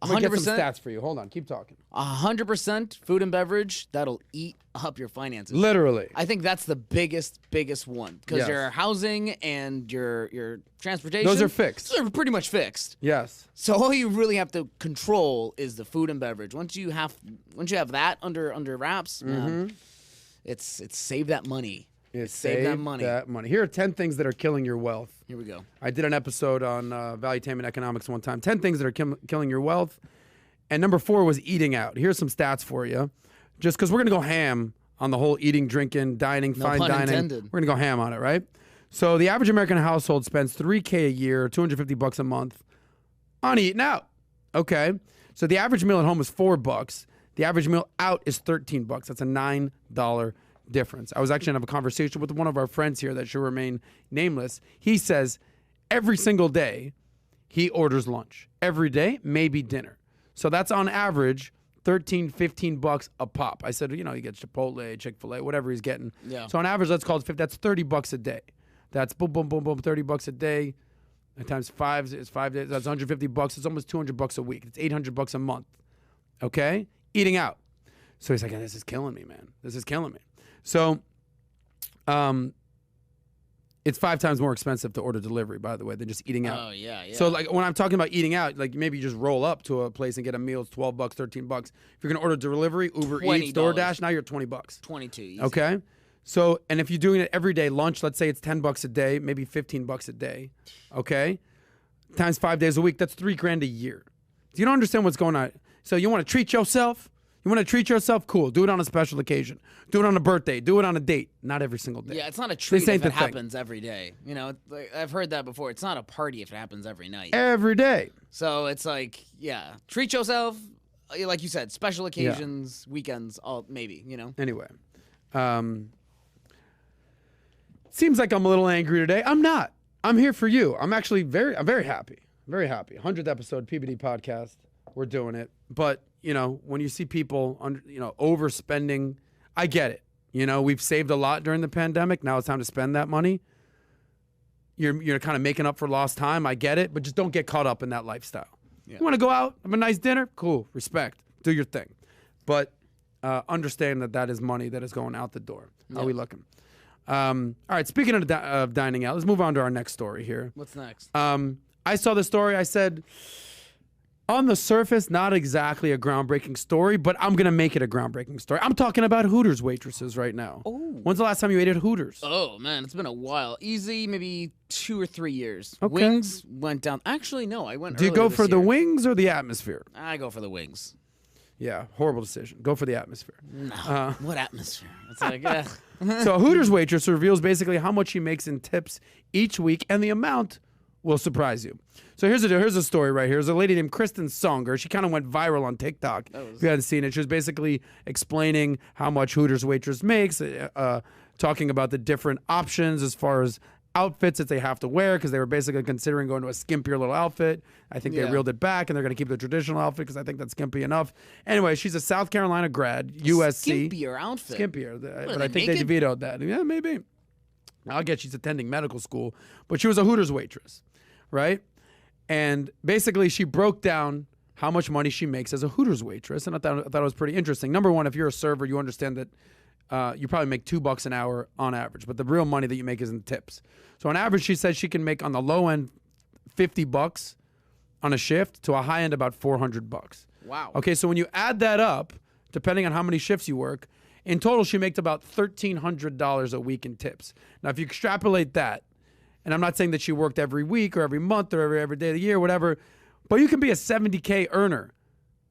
I'm gonna get some stats for you. Hold on, keep talking. 100% food and beverage, that'll eat up your finances. Literally. I think that's the biggest one. Because your housing and your transportation, those are fixed. Those are pretty much fixed. Yes. So all you really have to control is the food and beverage. Once you have that under wraps, man, it's save that money. Save that money. Here are 10 things that are killing your wealth. Here we go. I did an episode on valuetainment economics one time. 10 things that are killing your wealth. And number 4 was eating out. Here's some stats for you. Just because we're going to go ham on the whole eating, drinking, dining, fine dining. Intended. We're going to go ham on it, right? So the average American household spends $3,000 a year, $250 a month on eating out. Okay? So the average meal at home is $4. The average meal out is $13. That's a $9 difference. I was actually going to have a conversation with one of our friends here that should remain nameless. He says every single day he orders lunch. Every day, maybe dinner. So that's on average $13, $15 a pop. I said, he gets Chipotle, Chick-fil-A, whatever he's getting. Yeah. So on average, let's call it 50. That's $30 a day. That's boom, boom, boom, boom, $30 a day. And times 5 is 5 days. That's $150. It's almost $200 a week. It's $800 a month. Okay? Eating out. So he's like, this is killing me, man. This is killing me. So, it's 5 times more expensive to order delivery, by the way, than just eating out. Oh, yeah. So, like, when I'm talking about eating out, like, maybe you just roll up to a place and get a meal. It's $12, $13. If you're going to order delivery, Uber Eats, DoorDash, now you're at $20. 22. Easy. Okay? So, and if you're doing it every day, lunch, let's say it's $10 a day, maybe $15 a day. Okay? Times 5 days a week, that's $3,000 a year. Do you don't understand what's going on? So, you want to treat yourself? You want to treat yourself? Cool. Do it on a special occasion. Do it on a birthday. Do it on a date. Not every single day. Yeah, it's not a treat if it happens every day. You know, like, I've heard that before. It's not a party if it happens every night. Every day. So it's like, yeah, treat yourself. Like you said, special occasions, weekends, all maybe, you know. Anyway, seems like I'm a little angry today. I'm not. I'm here for you. I'm actually I'm very happy. Very happy. 100th episode PBD podcast. We're doing it. But, you know, when you see people, overspending, I get it. You know, we've saved a lot during the pandemic. Now it's time to spend that money. You're kind of making up for lost time. I get it. But just don't get caught up in that lifestyle. Yeah. You want to go out, have a nice dinner? Cool. Respect. Do your thing. But understand that is money that is going out the door. How are we looking? All right. Speaking of dining out, let's move on to our next story here. What's next? I saw the story. I said, on the surface, not exactly a groundbreaking story, but I'm going to make it a groundbreaking story. I'm talking about Hooters waitresses right now. Oh. When's the last time you ate at Hooters? Oh, man, it's been a while. Easy, maybe 2 or 3 years. Okay. Wings went down. Actually, no, I went Do you go for the wings or the atmosphere? I go for the wings. Yeah, horrible decision. Go for the atmosphere. No, what atmosphere? It's like, So a Hooters waitress reveals basically how much she makes in tips each week, and the amount will surprise you. So here's a story right here. There's a lady named Kristen Songer. She kind of went viral on TikTok. If you hadn't seen it, she was basically explaining how much Hooters waitress makes, talking about the different options as far as outfits that they have to wear, because they were basically considering going to a skimpier little outfit. I think they reeled it back, and they're going to keep the traditional outfit because I think that's skimpy enough. Anyway, she's a South Carolina grad, USC. Skimpier outfit? Skimpier. But I think they vetoed that. Yeah, maybe. I'll get she's attending medical school, but she was a Hooters waitress, right? And basically, she broke down how much money she makes as a Hooters waitress, and I thought it was pretty interesting. Number one, if you're a server, you understand that you probably make $2 an hour on average, but the real money that you make is in tips. So on average, she said she can make on the low end $50 on a shift to a high end about $400. Wow. Okay, so when you add that up, depending on how many shifts you work, in total she makes about $1,300 a week in tips. Now, if you extrapolate that, and I'm not saying that she worked every week or every month or every day of the year, whatever, but you can be a $70K earner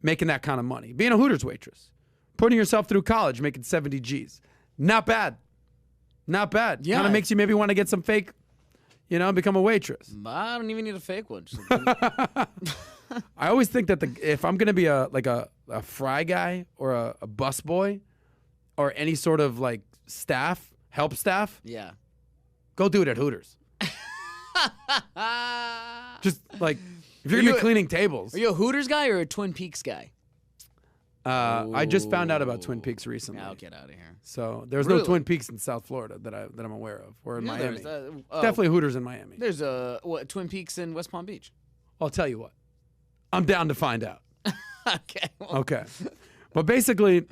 making that kind of money. Being a Hooters waitress, putting yourself through college, making 70 G's. Not bad. Not bad. Yeah. Kind of makes you maybe want to get some fake, become a waitress. I don't even need a fake one. I always think that if I'm going to be a fry guy or a busboy or any sort of like staff, help staff, yeah, go do it at Hooters. Just like if you're going to be cleaning tables. Are you a Hooters guy or a Twin Peaks guy? I just found out about Twin Peaks recently. I'll get out of here. So there's no Twin Peaks in South Florida that I'm aware of, or in Miami. Oh, Definitely Hooters in Miami. There's Twin Peaks in West Palm Beach. I'll tell you what. I'm down to find out. Okay. Okay. But basically,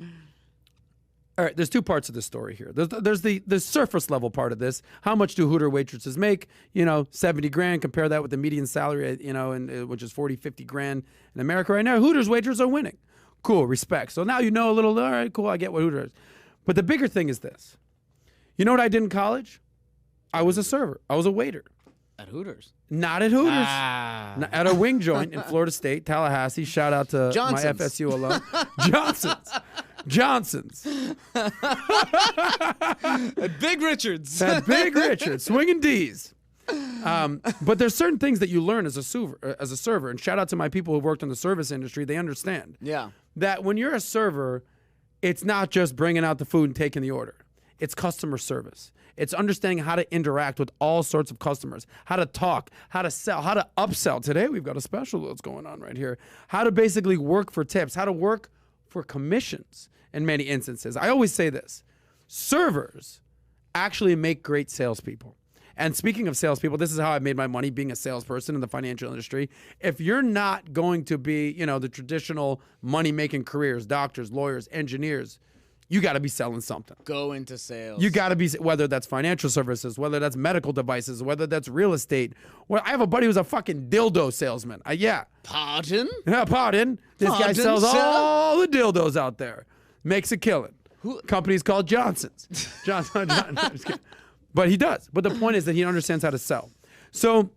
all right, there's two parts of the story here. There's the surface level part of this. How much do Hooter waitresses make? 70 grand. Compare that with the median salary, which is 40, 50 grand in America right now. Hooters waitresses are winning. Cool, respect. So now you know a little, all right, cool, I get what Hooters is. But the bigger thing is this. You know what I did in college? I was a server. I was a waiter. At Hooters? Not at Hooters. At a wing joint in Florida State, Tallahassee. Shout out to Johnson's. my FSU alum. Johnson's. At Big Richard's. At Big Richard's. Swinging D's. But there's certain things that you learn as a server. And shout out to my people who worked in the service industry. They understand. Yeah. That when you're a server, it's not just bringing out the food and taking the order. It's customer service. It's understanding how to interact with all sorts of customers, how to talk, how to sell, how to upsell. Today, we've got a special that's going on right here. How to basically work for tips, how to work for commissions in many instances. I always say this. Servers actually make great salespeople. And speaking of salespeople, this is how I made my money being a salesperson in the financial industry. If you're not going to be, the traditional money-making careers, doctors, lawyers, engineers, you got to be selling something. Go into sales. You got to be, whether that's financial services, whether that's medical devices, whether that's real estate. Well, I have a buddy who's a fucking dildo salesman. Yeah. Pardon? Yeah, pardon. This guy Pardon, sells sir? all the dildos out there. Makes a killing. Company's called Johnson's. Johnson. I'm just kidding. But he does. But the point is that he understands how to sell. So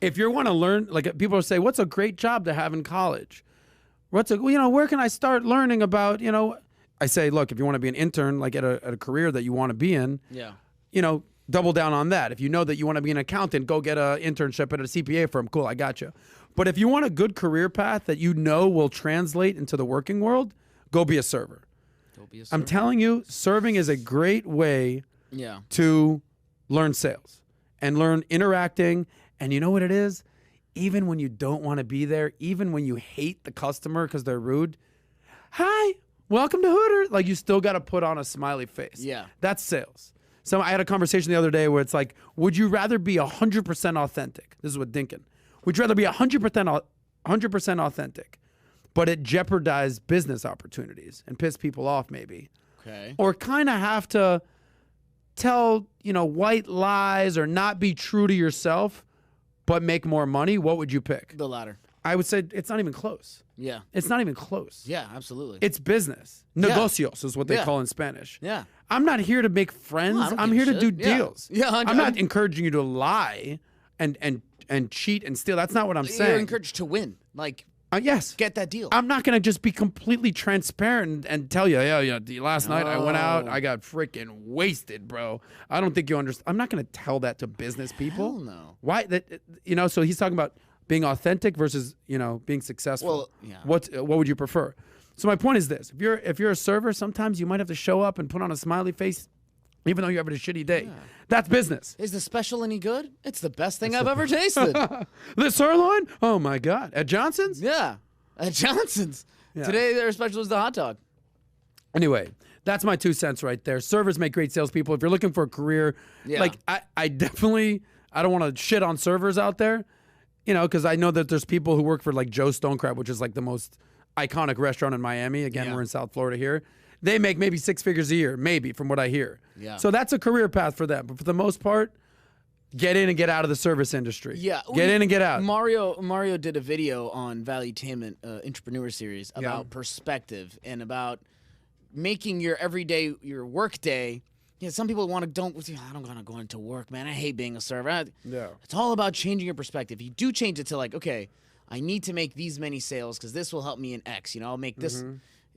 if you want to learn, like people say, what's a great job to have in college? Where can I start learning about, I say, look, if you want to be an intern, like at a career that you want to be in, double down on that. If you know that you want to be an accountant, go get an internship at a CPA firm. Cool, I got you. But if you want a good career path that will translate into the working world, go be a server. I'm telling you, serving is a great way to learn sales and learn interacting. And you know what it is? Even when you don't want to be there, even when you hate the customer because they're rude, hi, welcome to Hooters. Like, you still got to put on a smiley face. Yeah. That's sales. So I had a conversation the other day where it's like, would you rather be 100% authentic? This is what Dinkin. Would you rather be 100% authentic, but it jeopardized business opportunities and piss people off maybe? Okay. Or kind of have to tell, white lies or not be true to yourself, but make more money? What would you pick? The latter. I would say it's not even close. Yeah. It's not even close. Yeah, absolutely. It's business. Negocios is what they call in Spanish. Yeah. I'm not here to make friends. No, I don't I'm give here a to do shit. Yeah. deals. Yeah, I'm not encouraging you to lie and cheat and steal. That's not what I'm saying. You're encouraged to win. Like, yes. get that deal. I'm not going to just be completely transparent and tell you, last night I went out, I got freaking wasted, bro. I don't think you understand. I'm not going to tell that to business people. Hell no. Why? So he's talking about being authentic versus, being successful. Well, yeah. What would you prefer? So my point is this. If you're a server, sometimes you might have to show up and put on a smiley face even though you're having a shitty day. Yeah. That's business. Is the special any good? It's the best thing I've ever tasted. The sirloin? Oh, my God. At Johnson's? Yeah. At Johnson's. Yeah. Today, their special is the hot dog. Anyway, that's my 2 cents right there. Servers make great salespeople. If you're looking for a career, like I definitely, I don't want to shit on servers out there, because I know that there's people who work for like Joe Stonecrab, which is like the most iconic restaurant in Miami. Again, we're in South Florida here. They make maybe 6 figures a year, maybe, from what I hear. Yeah. So that's a career path for them. But for the most part, get in and get out of the service industry. Yeah. Get in and get out. Mario did a video on Valuetainment Entrepreneur Series about perspective and about making your everyday, your work day. Some people I don't want to go into work, man. I hate being a server. It's all about changing your perspective. You do change it to like, okay, I need to make these many sales because this will help me in X. I'll make this.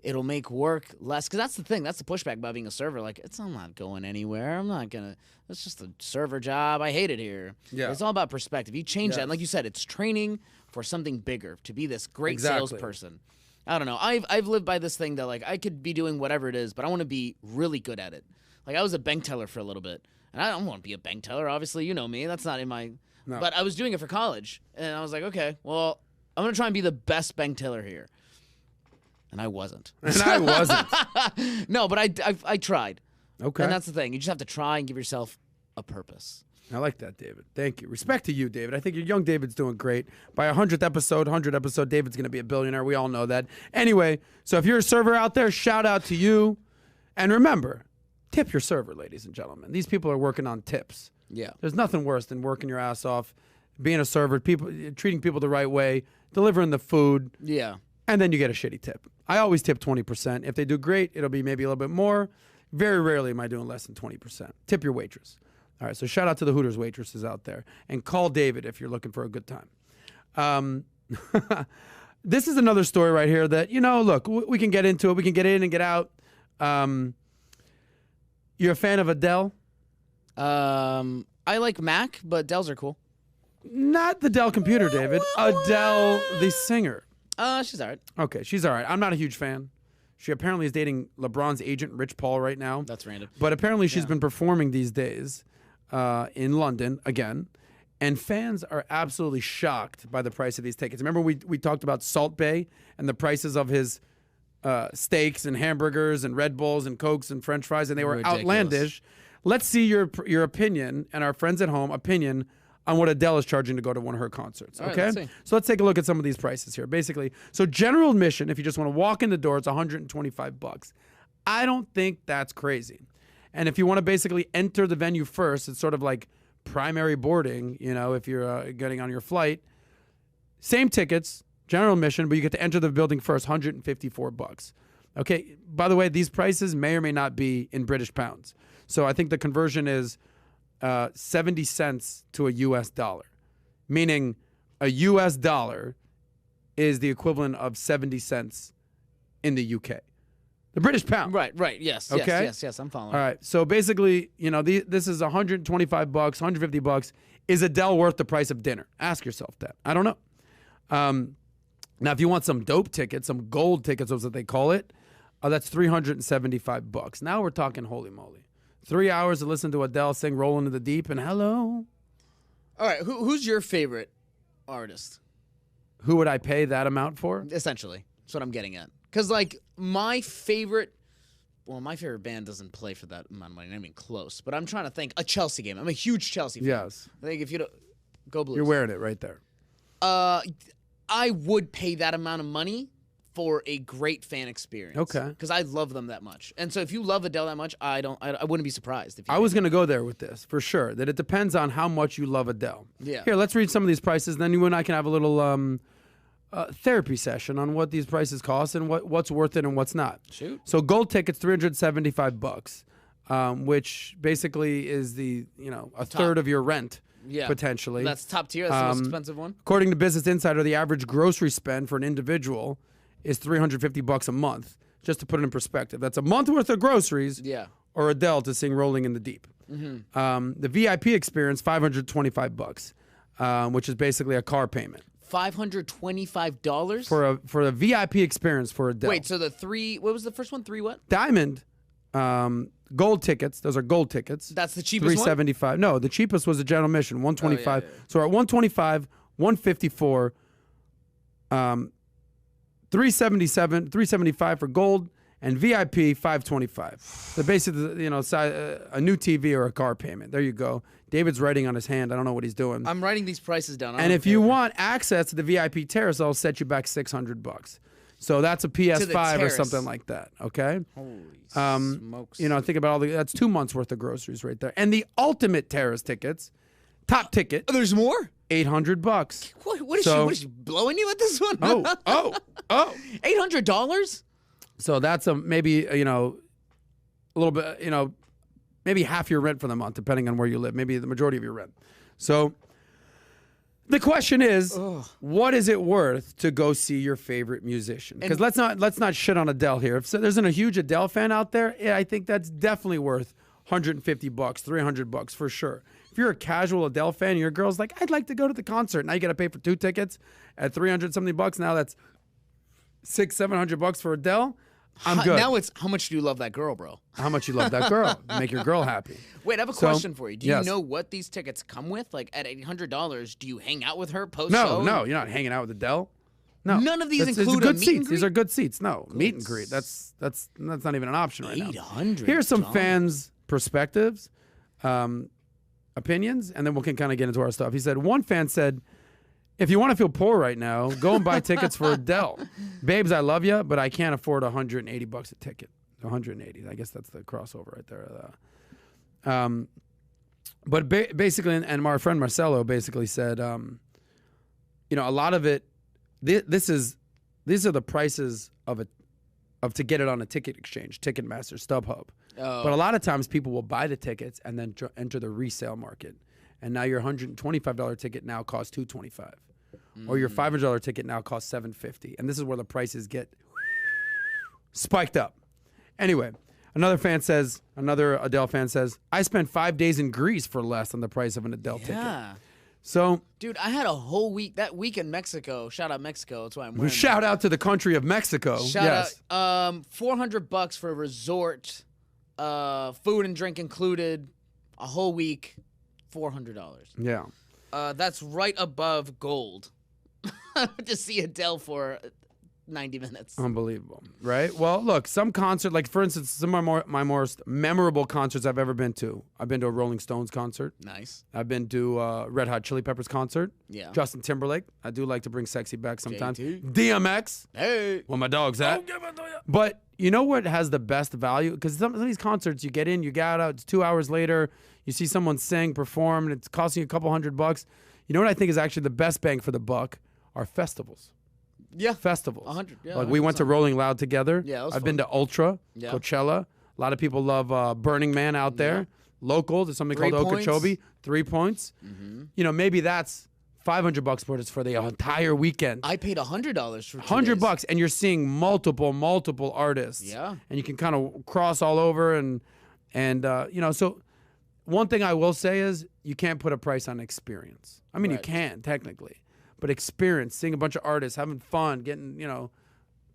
It'll make work less. Because that's the thing. That's the pushback about being a server. Like, I'm not going anywhere. I'm not going to. It's just a server job. I hate it here. Yeah. It's all about perspective. You change that. And like you said, it's training for something bigger, to be this great salesperson. I don't know. I've lived by this thing that, like, I could be doing whatever it is, but I want to be really good at it. Like, I was a bank teller for a little bit. And I don't want to be a bank teller. Obviously, you know me. That's not in my... No. But I was doing it for college. And I was like, okay, well, I'm going to try and be the best bank teller here. And I wasn't. No, but I tried. Okay. And that's the thing. You just have to try and give yourself a purpose. I like that, David. Thank you. Respect to you, David. I think your young David's doing great. By 100th episode, David's going to be a billionaire. We all know that. Anyway, so if you're a server out there, shout out to you. And remember, tip your server, ladies and gentlemen. These people are working on tips. Yeah. There's nothing worse than working your ass off, being a server, treating people the right way, delivering the food. Yeah. And then you get a shitty tip. I always tip 20%. If they do great, it'll be maybe a little bit more. Very rarely am I doing less than 20%. Tip your waitress. All right, so shout out to the Hooters waitresses out there. And call David if you're looking for a good time. This is another story right here that, look, we can get into it. We can get in and get out. You're a fan of Adele? I like Mac, but Dells are cool. Not the Dell computer, David. Adele, the singer. She's all right. Okay, she's all right. I'm not a huge fan. She apparently is dating LeBron's agent, Rich Paul, right now. That's random. But apparently she's been performing these days in London again. And fans are absolutely shocked by the price of these tickets. Remember we talked about Salt Bae and the prices of his steaks and hamburgers and Red Bulls and Cokes and French fries, and they were outlandish. let's see your opinion and our friends at home opinion on what Adele is charging to go to one of her concerts. All right, Okay, let's see. so let's take a look at some of these prices here. Basically, so general admission, if you just want to walk in the door, it's $125. I don't think that's crazy. And if you want to basically enter the venue first, it's sort of like primary boarding. You know, if you're getting on your flight, same tickets, general admission, but you get to enter the building first, $154. Okay. By the way, these prices may or may not be in British pounds. So I think the conversion is 70 cents to a US dollar, meaning a US dollar is the equivalent of 70 cents in the UK. The British pound. Right. Yes. Okay? Yes. I'm following. All right. So basically, you know, this is $125, $150. Is Adele worth the price of dinner? Ask yourself that. I don't know. Now, if you want some dope tickets, some gold tickets, that's what they call it, that's $375. Now we're talking holy moly. 3 hours to listen to Adele sing "Rolling in the Deep" and hello. All right. Who's your favorite artist? Who would I pay that amount for? Essentially, that's what I'm getting at. Because like my favorite band doesn't play for that amount of money, not even close. But I'm trying to think. A Chelsea game. I'm a huge Chelsea fan. Yes. I think if you don't go Blues. You're wearing it right there. I would pay that amount of money for a great fan experience. Okay. Because I love them that much. And so if you love Adele that much, I wouldn't be surprised. If you I was going to go there with this, for sure, that it depends on how much you love Adele. Yeah. Here, let's read some of these prices, then you and I can have a little therapy session on what these prices cost and what's worth it and what's not. Shoot. So gold tickets, $375, which basically is a third of your rent. Yeah. Potentially. That's top tier. That's the most expensive one. According to Business Insider, the average grocery spend for an individual is $350 a month. Just to put it in perspective, that's a month worth of groceries. Yeah. Or Adele to sing "Rolling in the Deep." Mm-hmm. The VIP experience, $525, which is basically a car payment. $525 for a VIP experience for Adele. Wait, so what was the first one? 3 what? Diamond, gold tickets. Those are gold tickets. That's the cheapest one? $375. No, the cheapest was the general admission, $125. Yeah. So we're at $125, $154, $375 for gold, and VIP $525. So basically, a new TV or a car payment. There you go. David's writing on his hand. I don't know what he's doing. I'm writing these prices down. And if you want access to the VIP terrace, I'll set you back $600. So that's a PS5 or something like that. Okay. Holy smokes! Think about that's 2 months worth of groceries right there. And the ultimate terrace tickets, top ticket. Oh, there's more. $800. What is she blowing you at this one? Oh. $800? So that's maybe a little bit, maybe half your rent for the month, depending on where you live. Maybe the majority of your rent. So the question is, what is it worth to go see your favorite musician? Because let's not shit on Adele here. If there isn't a huge Adele fan out there, I think that's definitely worth $150, $300 for sure. If you're a casual Adele fan, and your girl's like, I'd like to go to the concert. Now you got to pay for 2 tickets at $300 something bucks. Now that's $600-700 for Adele. I'm good. Now it's how much do you love that girl, bro? How much you love that girl? Make your girl happy. Wait, I have a question for you. Do yes. you know what these tickets come with? Like at $800, do you hang out with her post show? No, you're not hanging out with Adele. No, none of these include good a meet seats. and greet? These are good seats. No, meet and greet. That's not even an option right now. $800. Here's some fans' perspectives, opinions, and then we can kind of get into our stuff. He said one fan said, if you want to feel poor right now, go and buy tickets for Adele. Babes, I love you, but I can't afford $180 a ticket. 180. I guess that's the crossover right there. But basically, and my friend Marcelo basically said, a lot of it. These are the prices of to get it on a ticket exchange, Ticketmaster, StubHub. Oh. But a lot of times people will buy the tickets and then enter the resale market. And now your $125 ticket now costs $225, or your $500 ticket now costs $750. And this is where the prices get spiked up. Anyway, another Adele fan says, I spent 5 days in Greece for less than the price of an Adele ticket. So, dude, I had a whole week. That week in Mexico. Shout out Mexico. That's why I'm wearing. Shout out to the country of Mexico. Shout out. $400 for a resort, food and drink included, a whole week. $400. Yeah. That's right above gold. To see Adele for 90 minutes. Unbelievable, right? Well, look, some concert, like for instance, some of my most memorable concerts I've ever been to. I've been to a Rolling Stones concert. Nice. I've been to a Red Hot Chili Peppers concert. Yeah. Justin Timberlake. I do like to bring sexy back sometimes. JT. DMX. Hey. Where my dog's at. I'll give it to you. But you know what has the best value? Because some of these concerts, you get in, you get out, it's 2 hours later, you see someone sing, perform, and it's costing you a couple $100. You know what I think is actually the best bang for the buck are festivals. Yeah. Festivals. 100. Yeah, like we went to 100%. Rolling Loud together. Yeah, that was I've been fun. to Ultra, Yeah. Coachella. A lot of people love Burning Man out there. Yeah. Local, there's something 3 called points. Okeechobee. 3 points. You know, maybe that's $500, but it's for the entire weekend. I paid $100 for 2 $100 days. and you're seeing multiple artists. Yeah. And you can kind of cross all over and you know, so one thing I will say is you can't put a price on experience. I mean, you Right. can technically, but experience, seeing a bunch of artists, having fun, getting, you know,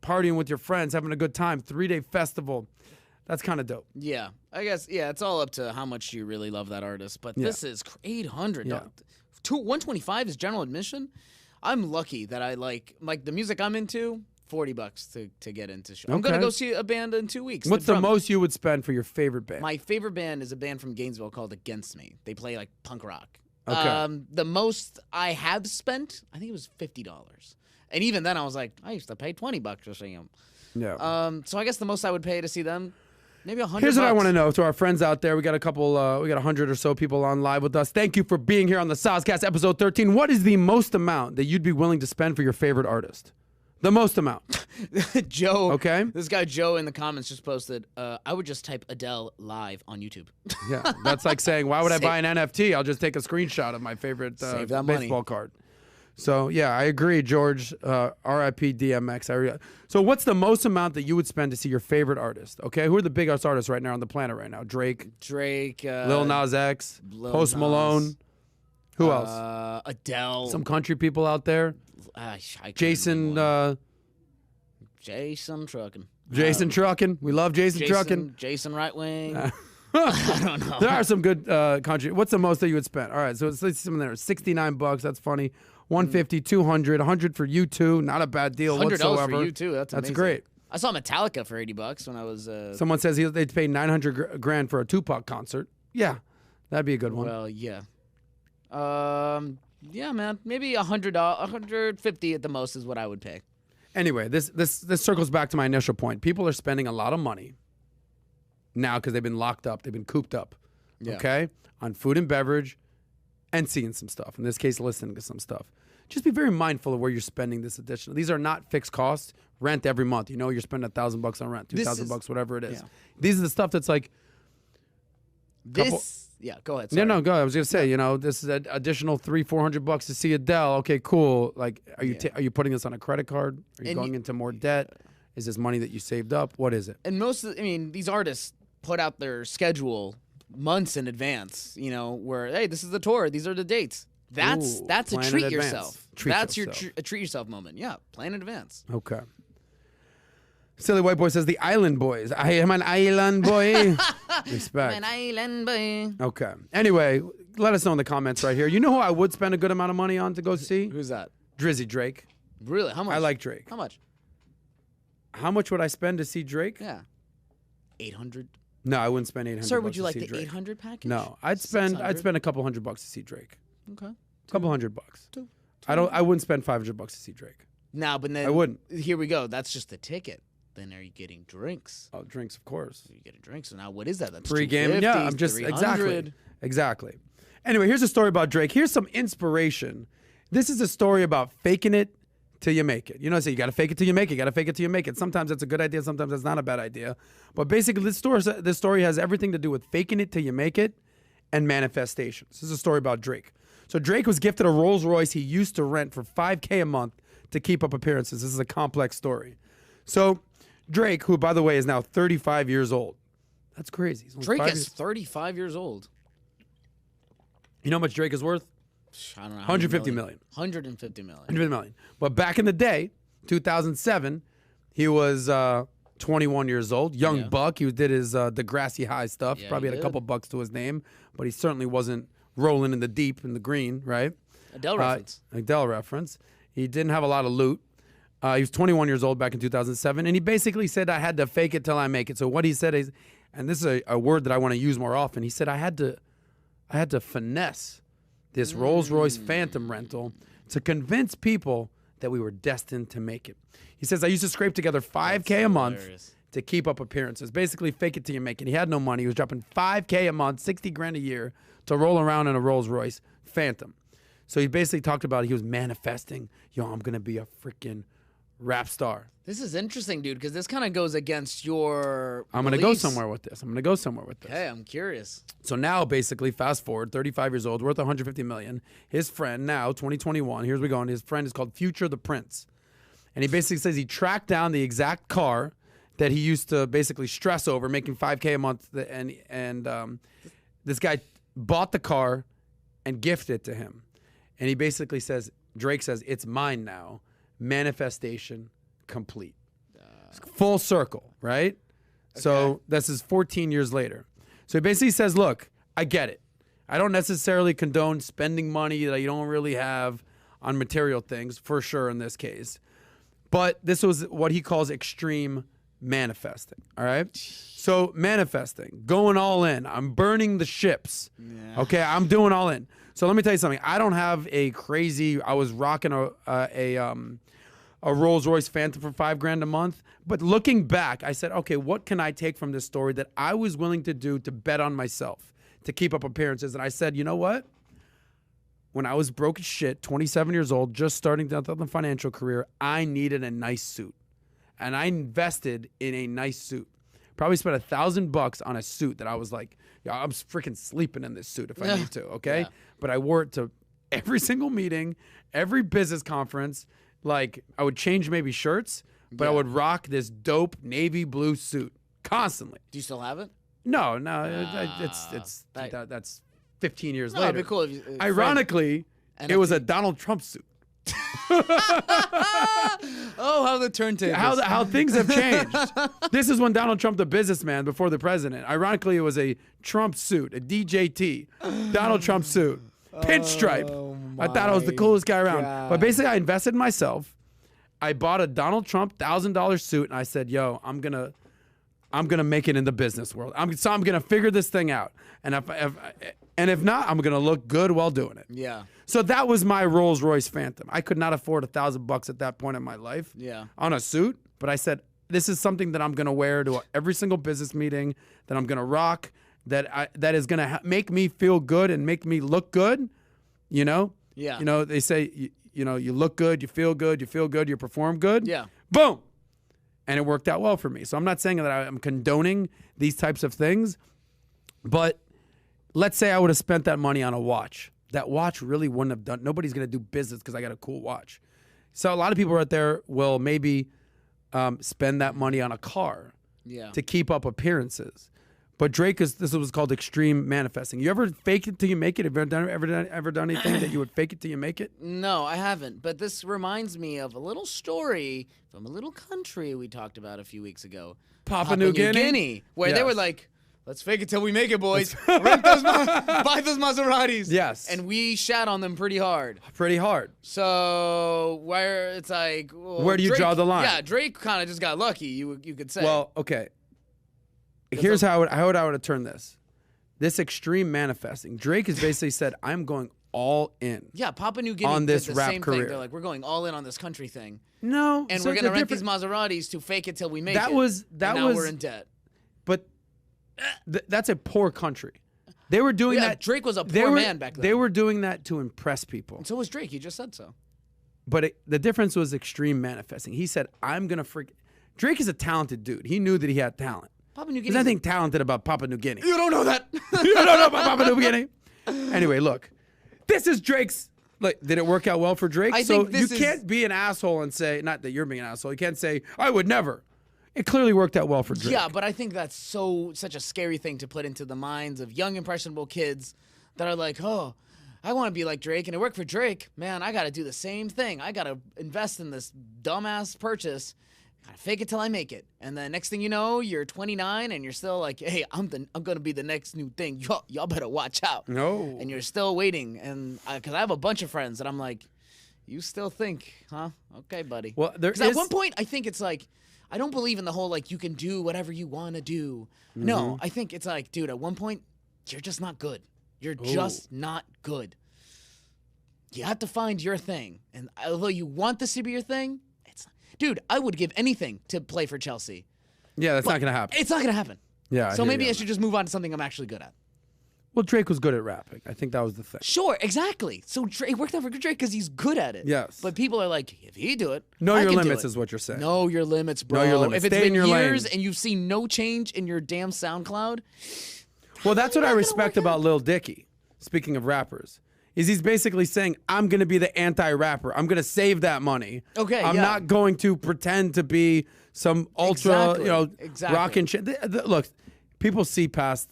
partying with your friends, having a good time, 3-day festival. That's kind of dope. Yeah. I guess, yeah, it's all up to how much you really love that artist. But this is $800. Yeah. 125 is general admission. I'm lucky that I like the music I'm into. $40 to get into show. I'm gonna Okay. go see a band in 2 weeks. What's the most you would spend for your favorite band? My favorite band is a band from Gainesville called Against Me. They play like punk rock. Okay. The most I have spent, I think it was $50. And even then I was like, I used to pay $20 to see them. Yeah. So I guess the most I would pay to see them, maybe $100. Here's what I want to know to our friends out there. We got a couple, we got 100 or so people on live with us. Thank you for being here on the Soscast episode 13. What is the most amount that you'd be willing to spend for your favorite artist? The most amount. Joe. Okay. This guy Joe in the comments just posted, I would just type Adele live on YouTube. Yeah. That's like saying, why would I buy an NFT? I'll just take a screenshot of my favorite Save that money. baseball card. So, yeah, I agree, George. RIP DMX. So what's the most amount that you would spend to see your favorite artist? Okay. Who are the biggest artists right now on the planet right now? Drake, Lil Nas X, Lil Post Nas. Malone. Who else? Adele. Some country people out there. I can't Jason, remember one. Jason Truckin. Jason Truckin. We love Jason Truckin. Jason Right Wing. I don't know. There are some good country. What's the most that you would spend? All right, so let's see some there. $69. That's funny. 150, 200, 100 for you two. Not a bad deal $100 whatsoever. for you too. That's amazing. great. I saw Metallica for $80 when I was. Someone says they'd pay 900 grand for a Tupac concert. Yeah, that'd be a good one. Well, yeah. Yeah, man. Maybe $100, 150 at the most is what I would pay. Anyway, this circles back to my initial point. People are spending a lot of money now because they've been locked up, they've been cooped up, Yeah. okay, on food and beverage and seeing some stuff. In this case, listening to some stuff. Just be very mindful of where you're spending this additional. These are not fixed costs. Rent every month. You know you're spending $1,000 on rent, $2,000, whatever it is. yeah. These are the stuff that's like. Yeah, go ahead. No, Sorry. no, go ahead. I was gonna say, you know, this is an additional $300-400 to see Adele. Okay, cool. Like, are you are you putting this on a credit card? Are you And going into more debt? Is this money that you saved up? What is it? And these artists put out their schedule months in advance, you know, where, hey, this is the tour, these are the dates. That's Ooh, a plan in treat advance. yourself. Treat That's yourself. your a treat yourself moment. Yeah, plan in advance. Okay. Silly White Boy says the Island Boys. I am an Island Boy. Respect. An island boy. Okay. Anyway, let us know in the comments right here. You know who I would spend a good amount of money on to go see? Who's that? Drizzy Drake. Really? How much? I like Drake. How much? How much would I spend to see Drake? Yeah. 800. No, I wouldn't spend 800. Sir, would you to like see the Drake. 800 package? No, I'd spend 600? a couple $100 to see Drake. Okay. A couple $100. Two. I wouldn't spend $500 to see Drake. Now, but then I wouldn't. Here we go. That's just the ticket. Then are you getting drinks? Oh, drinks, of course. You're getting drinks. So now what is that? That's Pre-game. Yeah, I'm just 300. exactly. Anyway, here's a story about Drake. Here's some inspiration. This is a story about faking it till you make it. You know, I say you got to fake it till you make it. You got to fake it till you make it. Sometimes that's a good idea. Sometimes that's not a bad idea. But basically, this story has everything to do with faking it till you make it and manifestations. This is a story about Drake. So Drake was gifted a Rolls Royce he used to rent for $5K a month to keep up appearances. This is a complex story. So Drake, who, by the way, is now 35 years old. That's crazy. He's only Drake 5 is years- 35 years old. You know how much Drake is worth? I don't know. 150 million. 150 million. 100 million. But back in the day, 2007, he was 21 years old, young buck. He did his Degrassi High stuff. Yeah, Probably he had a did. couple bucks to his name, but he certainly wasn't rolling in the deep in the green, right? Adele reference. Adele reference. He didn't have a lot of loot. He was 21 years old back in 2007, and he basically said, I had to fake it till I make it. So what he said is, and this is a word that I want to use more often, he said, I had to finesse this Rolls-Royce Phantom rental to convince people that we were destined to make it. He says, I used to scrape together $5K a month to keep up appearances. Basically, fake it till you make it. He had no money. He was dropping $5K a month, 60 grand a year to roll around in a Rolls-Royce Phantom. So he basically talked about he was manifesting, yo, I'm going to be a freaking rap star. This is interesting, dude, because this kind of goes against your I'm going to go somewhere with this. Okay, I'm curious. So now, basically, fast forward, 35 years old, worth $150 million. His friend now, 2021, here's we go, and his friend is called Future the Prince. And he basically says he tracked down the exact car that he used to basically stress over, making $5K a month. And this guy bought the car and gifted it to him. And he basically says, Drake says, it's mine now. Manifestation complete. Full circle, right? Okay. So this is 14 years later. So he basically says, look, I get it. I don't necessarily condone spending money that you don't really have on material things, for sure in this case. But this was what he calls extreme manifesting, all right? So manifesting, going all in. I'm burning the ships, okay? I'm doing all in. So let me tell you something. I don't have a crazy, I was rocking a Rolls-Royce Phantom for $5 grand a month. But looking back, I said, okay, what can I take from this story that I was willing to do to bet on myself, to keep up appearances? And I said, you know what? When I was broke as shit, 27 years old, just starting the financial career, I needed a nice suit. And I invested in a nice suit. Probably spent $1,000 on a suit that I was like, yeah, I'm freaking sleeping in this suit if I need to, okay? Yeah. But I wore it to every single meeting, every business conference. Like, I would change maybe shirts, but I would rock this dope navy blue suit constantly. Do you still have it? No, that's 15 years later. It'd be cool if you, ironically, it was a Donald Trump suit. Oh, how the turntables. How things have changed. This is when Donald Trump, the businessman, before the president. Ironically, it was a Trump suit, a DJT, Donald Trump suit, pinstripe. Oh, I thought I was the coolest guy around. God. But basically, I invested in myself. I bought a Donald Trump $1,000 suit, and I said, yo, I'm gonna make it in the business world. I'm gonna figure this thing out. And if not, I'm gonna look good while doing it. Yeah. So that was my Rolls-Royce Phantom. I could not afford $1,000 at that point in my life on a suit, but I said, this is something that I'm gonna wear to every single business meeting, that I'm gonna rock, that is gonna make me feel good and make me look good, you know? Yeah. You know, they say, you know, you look good, you feel good, you perform good. Yeah. Boom. And it worked out well for me. So I'm not saying that I'm condoning these types of things, but let's say I would have spent that money on a watch. That watch really wouldn't have done. Nobody's going to do business because I got a cool watch. So a lot of people out there will maybe spend that money on a car to keep up appearances. But this was called extreme manifesting. You ever fake it till you make it? Have you ever done anything that you would fake it till you make it? No, I haven't. But this reminds me of a little story from a little country we talked about a few weeks ago. Papua New Guinea? Where they were like, let's fake it till we make it, boys. Rent those, buy those Maseratis. Yes. And we shat on them pretty hard. Pretty hard. So where it's like, well, where do you draw the line? Yeah, Drake kind of just got lucky, you could say. Well, okay. Here's how I would have turned this. This extreme manifesting. Drake has basically said, I'm going all in. Yeah, Papua New Guinea on this did the rap same career. thing. They're like, we're going all in on this country thing. No. And we're going to rent these Maseratis to fake it till we make it. Now we're in debt. But that's a poor country. They were doing that. Drake was a poor man back then. They were doing that to impress people. And so was Drake. He just said so. But the difference was extreme manifesting. He said, I'm going to Drake is a talented dude. He knew that he had talent. Papua New Guinea. There's nothing talented about Papua New Guinea. You don't know that. You don't know about Papua New Guinea. Anyway, look. This is Drake's. Like, did it work out well for Drake? So you can't be an asshole and say, not that you're being an asshole. You can't say, I would never. It clearly worked out well for Drake. Yeah, but I think that's such a scary thing to put into the minds of young, impressionable kids that are like, oh, I want to be like Drake, and it worked for Drake. Man, I got to do the same thing. I got to invest in this dumbass purchase. Got to fake it till I make it. And then next thing you know, you're 29, and you're still like, hey, I'm going to be the next new thing. Y'all better watch out. No. And you're still waiting. And because I have a bunch of friends that I'm like, You still think, huh? Okay, buddy. Well, there 'Cause at one point, I think it's like, I don't believe in the whole, like, you can do whatever you want to do. No, I think it's like, dude, at one point, you're just not good. You're just not good. You have to find your thing. And although you want this to be your thing, dude, I would give anything to play for Chelsea. Yeah, that's not going to happen. It's not going to happen. Yeah. So maybe I should just move on to something I'm actually good at. Well, Drake was good at rapping. I think that was the thing. Sure, exactly. So Drake worked out for Drake because he's good at it. Yes. But people are like, if he do it, Know I your can do limits it. is what you're saying. Know your limits, bro. Know your limits. If it's Stay in been your years lane. and you've seen no change in your damn SoundCloud. Well, that's what I respect about Lil Dicky. Speaking of rappers, is he's basically saying, I'm going to be the anti-rapper. I'm going to save that money. Okay, I'm yeah. not going to pretend to be some ultra, Exactly. rockin' shit. Look, people see past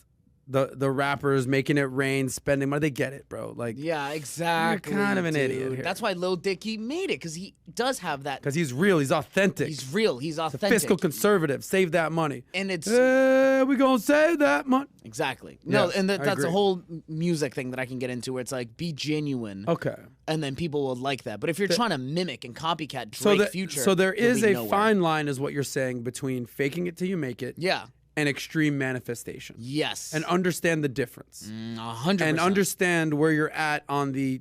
the rappers making it rain, spending money. They get it, bro. Like, Yeah, exactly. You're kind of an dude. idiot here. That's why Lil Dicky made it, because he does have that. Because he's real. He's authentic. He's real. He's authentic. Fiscal conservative. Save that money. And it's we going to save that money. exactly. No, Yes, and I that's agree. a whole music thing that I can get into where it's like, be genuine. Okay. And then people will like that. But if you're trying to mimic and copycat Drake Future, so there you'll is be a nowhere. fine line, is what you're saying, between faking it till you make it Yeah. and extreme manifestation. Yes. And understand the difference. 100%. And understand where you're at on the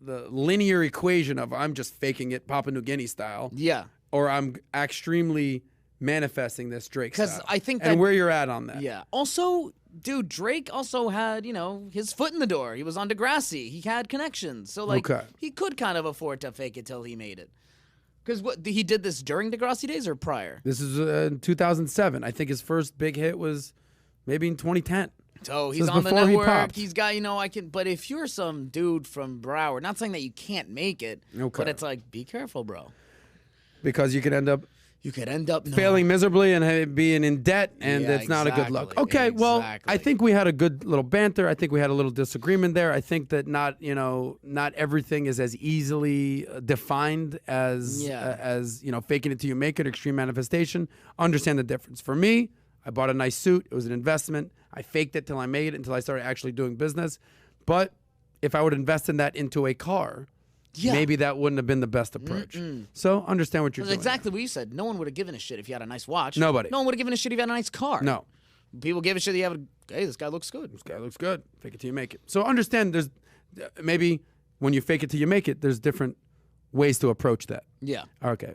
linear equation of I'm just faking it Papua New Guinea style, Yeah. or I'm extremely manifesting this Drake style. 'Cause I think and that- where you're at on that. Yeah. Also, dude, Drake also had, his foot in the door. He was on Degrassi. He had connections. So, like, Okay. he could kind of afford to fake it till he made it. Because he did this during Degrassi days or prior? This is in 2007. I think his first big hit was maybe in 2010. So This he's is on the before he network. popped. He's got, but if you're some dude from Broward, not saying that you can't make it, Okay. but it's like, be careful, bro. Because you could end up You could end up failing miserably and being in debt, and Yeah, it's not a good look. exactly, Okay, well, exactly. I think we had a good little banter. I think we had a little disagreement there. I think that not everything is as easily defined as faking it till you make it, extreme manifestation. Understand the difference. For me, I bought a nice suit. It was an investment. I faked it till I made it, until I started actually doing business. But if I would invest in that into a car, Yeah. maybe that wouldn't have been the best approach. So understand what you're That's doing. exactly what you said. No one would have given a shit if you had a nice watch. Nobody. No one would have given a shit if you had a nice car. No. People gave a shit that you have hey, this guy looks good. This guy looks good. Fake it till you make it. So understand there's maybe when you fake it till you make it, there's different ways to approach that. Yeah. Okay.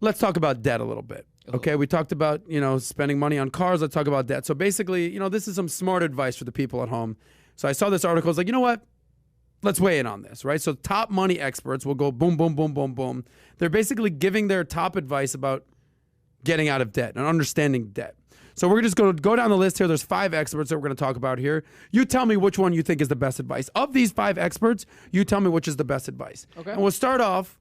Let's talk about debt a little bit. Okay, we talked about, spending money on cars. Let's talk about debt. So basically, this is some smart advice for the people at home. So I saw this article. It's like, you know what? Let's weigh in on this, right? So top money experts will go boom, boom, boom, boom, boom. They're basically giving their top advice about getting out of debt and understanding debt. So we're just going to go down the list here. There's 5 experts that we're going to talk about here. You tell me which one you think is the best advice. Of these 5 experts, you tell me which is the best advice. Okay. And we'll start off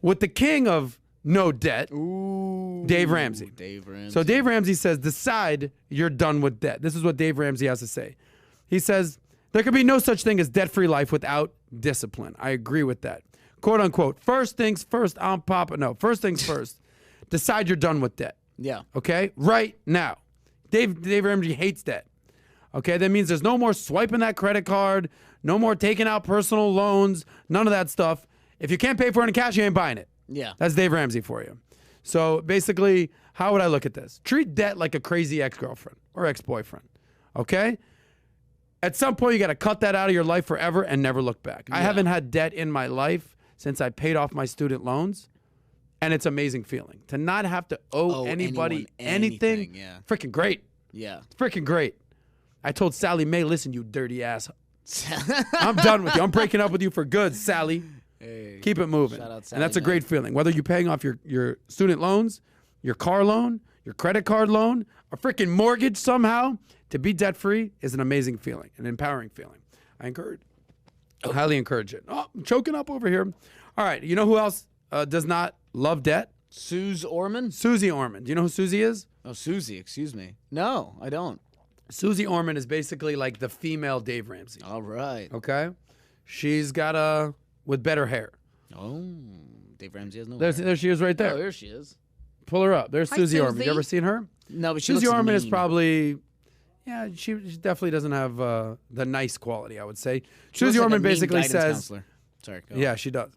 with the king of no debt, Ooh. Dave Ramsey. Dave Ramsey. So Dave Ramsey says, decide you're done with debt. This is what Dave Ramsey has to say. He says, there can be no such thing as debt-free life without discipline. I agree with that. Quote unquote, first things first, first things first, decide you're done with debt. Yeah. Okay? Right now. Dave Ramsey hates debt. Okay? That means there's no more swiping that credit card, no more taking out personal loans, none of that stuff. If you can't pay for it in cash, you ain't buying it. Yeah. That's Dave Ramsey for you. So basically, how would I look at this? Treat debt like a crazy ex-girlfriend or ex-boyfriend. Okay? At some point, you got to cut that out of your life forever and never look back. I haven't had debt in my life since I paid off my student loans, and it's an amazing feeling. To not have to owe anybody anything, anything, yeah. freaking great. Yeah. Freaking great. I told Sally Mae, listen, you dirty ass. I'm done with you. I'm breaking up with you for good, Sally. Hey, Keep it moving. shout out And Sally that's a Mae. great feeling. Whether you're paying off your student loans, your car loan, your credit card loan, a freaking mortgage somehow, to be debt-free is an amazing feeling, an empowering feeling. I highly encourage it. Oh, I'm choking up over here. All right, you know who else does not love debt? Suze Orman? Susie Orman. Do you know who Susie is? Oh, Susie, excuse me. No, I don't. Susie Orman is basically like the female Dave Ramsey. All right. Okay? She's got with better hair. Oh, Dave Ramsey has no There she is right hair. there. Oh, there she is. Pull her up. There's Hi, Susie Orman. Susie. You ever seen her? No, but she Susie looks Orman is mean. probably, Yeah, she definitely doesn't have the nice quality, I would say. She Susie looks like a Orman mean basically guidance says, counselor. Sorry. Go yeah, on. she does.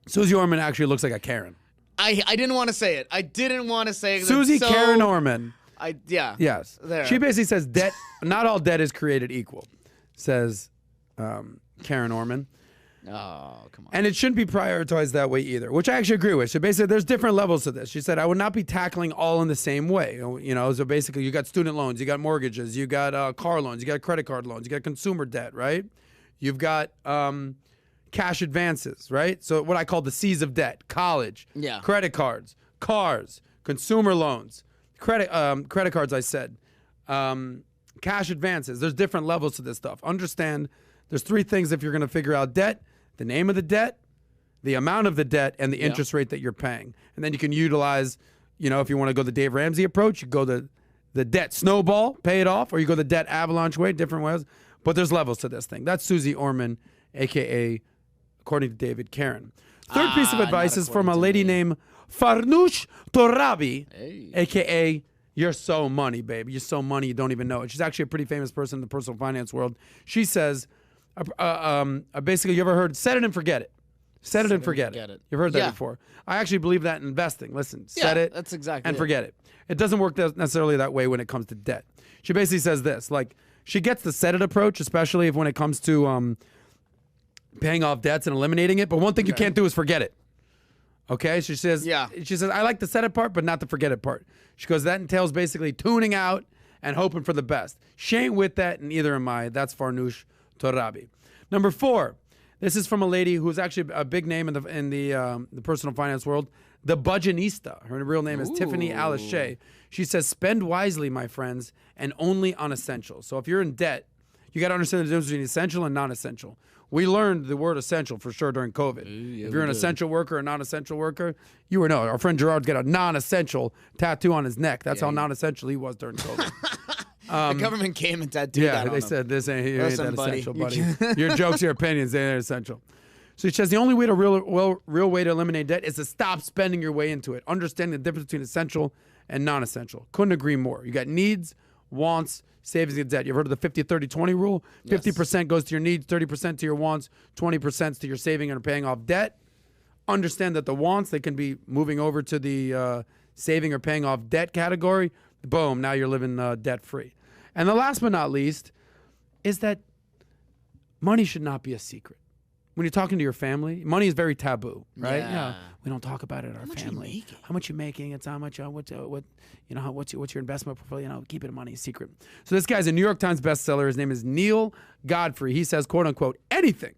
Susie Orman actually looks like a Karen. I didn't want to say it. I didn't want to say it. Susie so, Karen Orman. Yeah. Yes. There. She basically says debt, not all debt is created equal, says Karen Orman. Oh, come on. And it shouldn't be prioritized that way either, which I actually agree with. So basically, there's different levels to this. She said, I would not be tackling all in the same way. You know, so basically, you got student loans, you got mortgages, you got car loans, you got credit card loans, you got consumer debt, right? You've got cash advances, right? So what I call the C's of debt: college, Yeah. credit cards, cars, consumer loans, credit cards. I said, cash advances. There's different levels to this stuff. Understand, there's three things if you're going to figure out debt: the name of the debt, the amount of the debt, and the interest rate that you're paying. And then you can utilize, you know, if you want to go the Dave Ramsey approach, you go the debt snowball, pay it off, or you go the debt avalanche way, different ways. But there's levels to this thing. That's Susie Orman, a.k.a., according to David, Karen. Third piece of advice is from a lady named Farnoosh Torabi, a.k.a., you're so money, baby. You're so money, you don't even know it. She's actually a pretty famous person in the personal finance world. She says, basically, you ever heard, set it and forget it. Set it and forget it. You've heard that before. I actually believe that in investing. Listen, set it that's exactly and it. forget it. It doesn't work necessarily that way when it comes to debt. She basically says this, like, she gets the set it approach, especially if when it comes to paying off debts and eliminating it. But one thing you can't do is forget it. Okay? She says, I like the set it part, but not the forget it part. She goes, that entails basically tuning out and hoping for the best. She ain't with that, and neither am I. That's Farnoosh Torabi. Number 4, this is from a lady who's actually a big name in the personal finance world, the Budgetista. Her real name is Tiffany Alice Shea. She says, spend wisely, my friends, and only on essentials. So if you're in debt, you got to understand the difference between essential and non-essential. We learned the word essential for sure during COVID. If you're an essential worker or non-essential worker, you would know. Our friend Gerard's got a non-essential tattoo on his neck. That's how non-essential he was during COVID. The government came and tattooed that on they him. said this ain't Listen, that essential, buddy. buddy. Your jokes, your opinions, they ain't essential. So she says the only way to real way to eliminate debt is to stop spending your way into it. Understanding the difference between essential and non-essential. Couldn't agree more. You got needs, wants, savings, and debt. You've heard of the 50-30-20 rule? 50% goes to your needs, 30% to your wants, 20% to your saving and paying off debt. Understand that the wants, they can be moving over to the saving or paying off debt category. Boom, now you're living debt-free. And the last but not least is that money should not be a secret. When you're talking to your family, money is very taboo, right? Yeah. We don't talk about it in our family. How much you making? It's how much. What's your investment portfolio? You know, keep it money secret. So this guy's a New York Times bestseller. His name is Neil Godfrey. He says, quote unquote, anything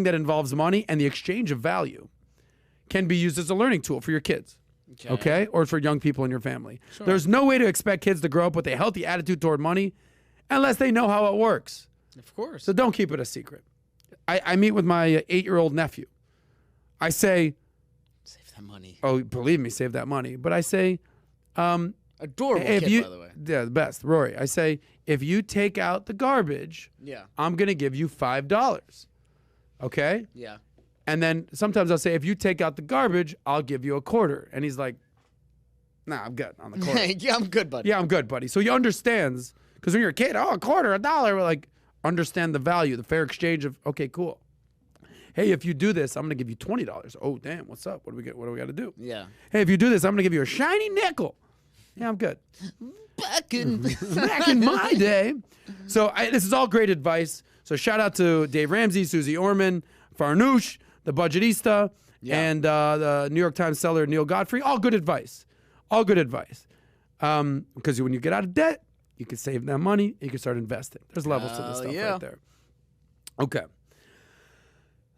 that involves money and the exchange of value can be used as a learning tool for your kids. Okay? Or for young people in your family. Sure. There's no way to expect kids to grow up with a healthy attitude toward money unless they know how it works. Of course. So don't keep it a secret. I meet with my 8-year-old nephew. I say, save that money. Oh, believe me, save that money. But I say, adorable kid, by the way. Yeah, the best, Rory. I say, if you take out the garbage, I'm going to give you $5. Okay? Yeah. And then sometimes I'll say, if you take out the garbage, I'll give you $0.25. And he's like, nah, I'm good on the quarter. Yeah, I'm good, buddy. Yeah, I'm good, buddy. So he understands, because when you're a kid, $0.25, $1, we're like, understand the value, the fair exchange of, okay, cool. Hey, if you do this, I'm going to give you $20. Oh, damn, what's up? What do we got to do? Yeah. Hey, if you do this, I'm going to give you a shiny nickel. Yeah, I'm good. Back in my day. So this is all great advice. So shout out to Dave Ramsey, Susie Orman, Farnoosh, the Budgetista, and the New York Times seller Neil Godfrey. All good advice. All good advice. Because when you get out of debt, you can save that money. You can start investing. There's levels to this stuff right there. Okay.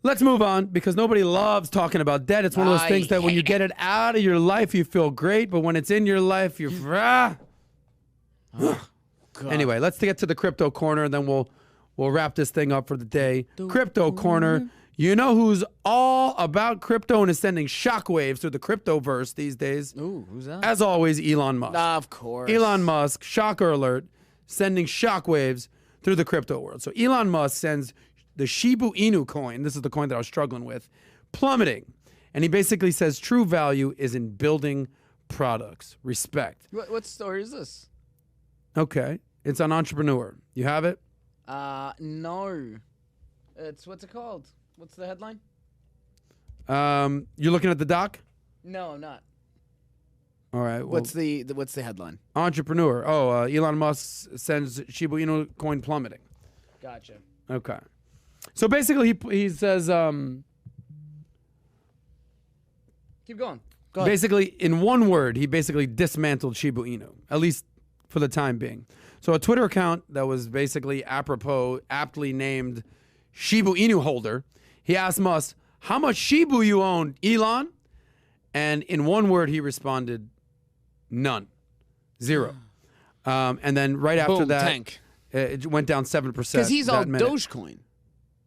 Let's move on because nobody loves talking about debt. It's one of those things that when you get it out of your life, you feel great. But when it's in your life, you're... Anyway, let's get to the crypto corner, and then we'll wrap this thing up for the day. Crypto corner. You know who's all about crypto and is sending shockwaves through the cryptoverse these days? Ooh, who's that? As always, Elon Musk. Of course. Elon Musk, shocker alert, sending shockwaves through the crypto world. So Elon Musk sends the Shiba Inu coin, this is the coin that I was struggling with, plummeting. And he basically says true value is in building products. Respect. What story is this? Okay. It's on Entrepreneur. You have it? No. What's it called? What's the headline? You're looking at the doc? No, I'm not. All right. Well, What's the headline? Entrepreneur. Oh, Elon Musk sends Shiba Inu coin plummeting. Gotcha. Okay. So basically, he says, Keep going. Go ahead. basically, in one word, he basically dismantled Shiba Inu, at least for the time being. So a Twitter account that was basically apropos, aptly named Shiba Inu holder, he asked Musk, how much Shiba you own, Elon? And in one word, he responded, none. Zero. And then right after Boom, that, tank. it went down 7%. Because he's all that minute. Dogecoin.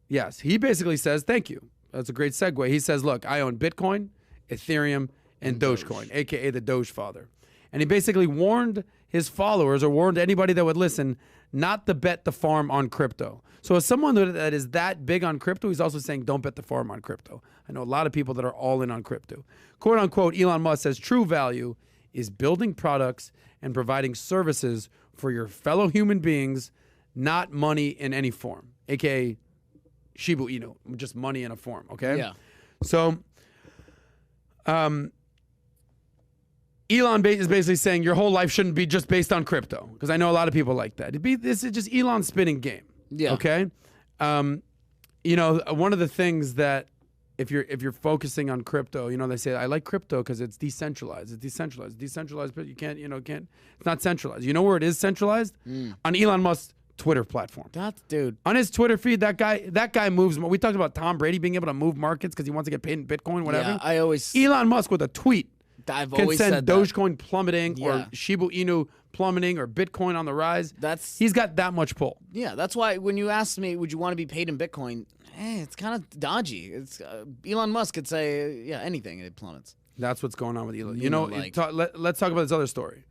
Yes. He basically says, thank you. That's a great segue. He says, look, I own Bitcoin, Ethereum, and Dogecoin, a.k.a. the Doge father. And he basically warned his followers, or warned anybody that would listen, not to bet the farm on crypto. So as someone that is that big on crypto, he's also saying don't bet the farm on crypto. I know a lot of people that are all in on crypto. Quote unquote, Elon Musk says true value is building products and providing services for your fellow human beings, not money in any form, a.k.a. Shiba Inu, just money in a form, okay? Yeah. So Elon is basically saying your whole life shouldn't be just based on crypto, because I know a lot of people like that. This is just Elon spinning game. Yeah. Okay. One of the things that if you're focusing on crypto, they say I like crypto because it's decentralized. It's decentralized, but you can't. It's not centralized. You know where it is centralized? On Elon Musk's Twitter platform. Dude. On his Twitter feed, that guy moves. We talked about Tom Brady being able to move markets because he wants to get paid in Bitcoin, whatever. Yeah, I always. Elon Musk with a tweet. I've Can always send said that. Dogecoin plummeting or Yeah. Shiba Inu plummeting or Bitcoin on the rise. He's got that much pull. Yeah, that's why when you asked me, would you want to be paid in Bitcoin? It's kind of dodgy. It's Elon Musk could say, anything, it plummets. That's what's going on with Elon. Let's talk about this other story.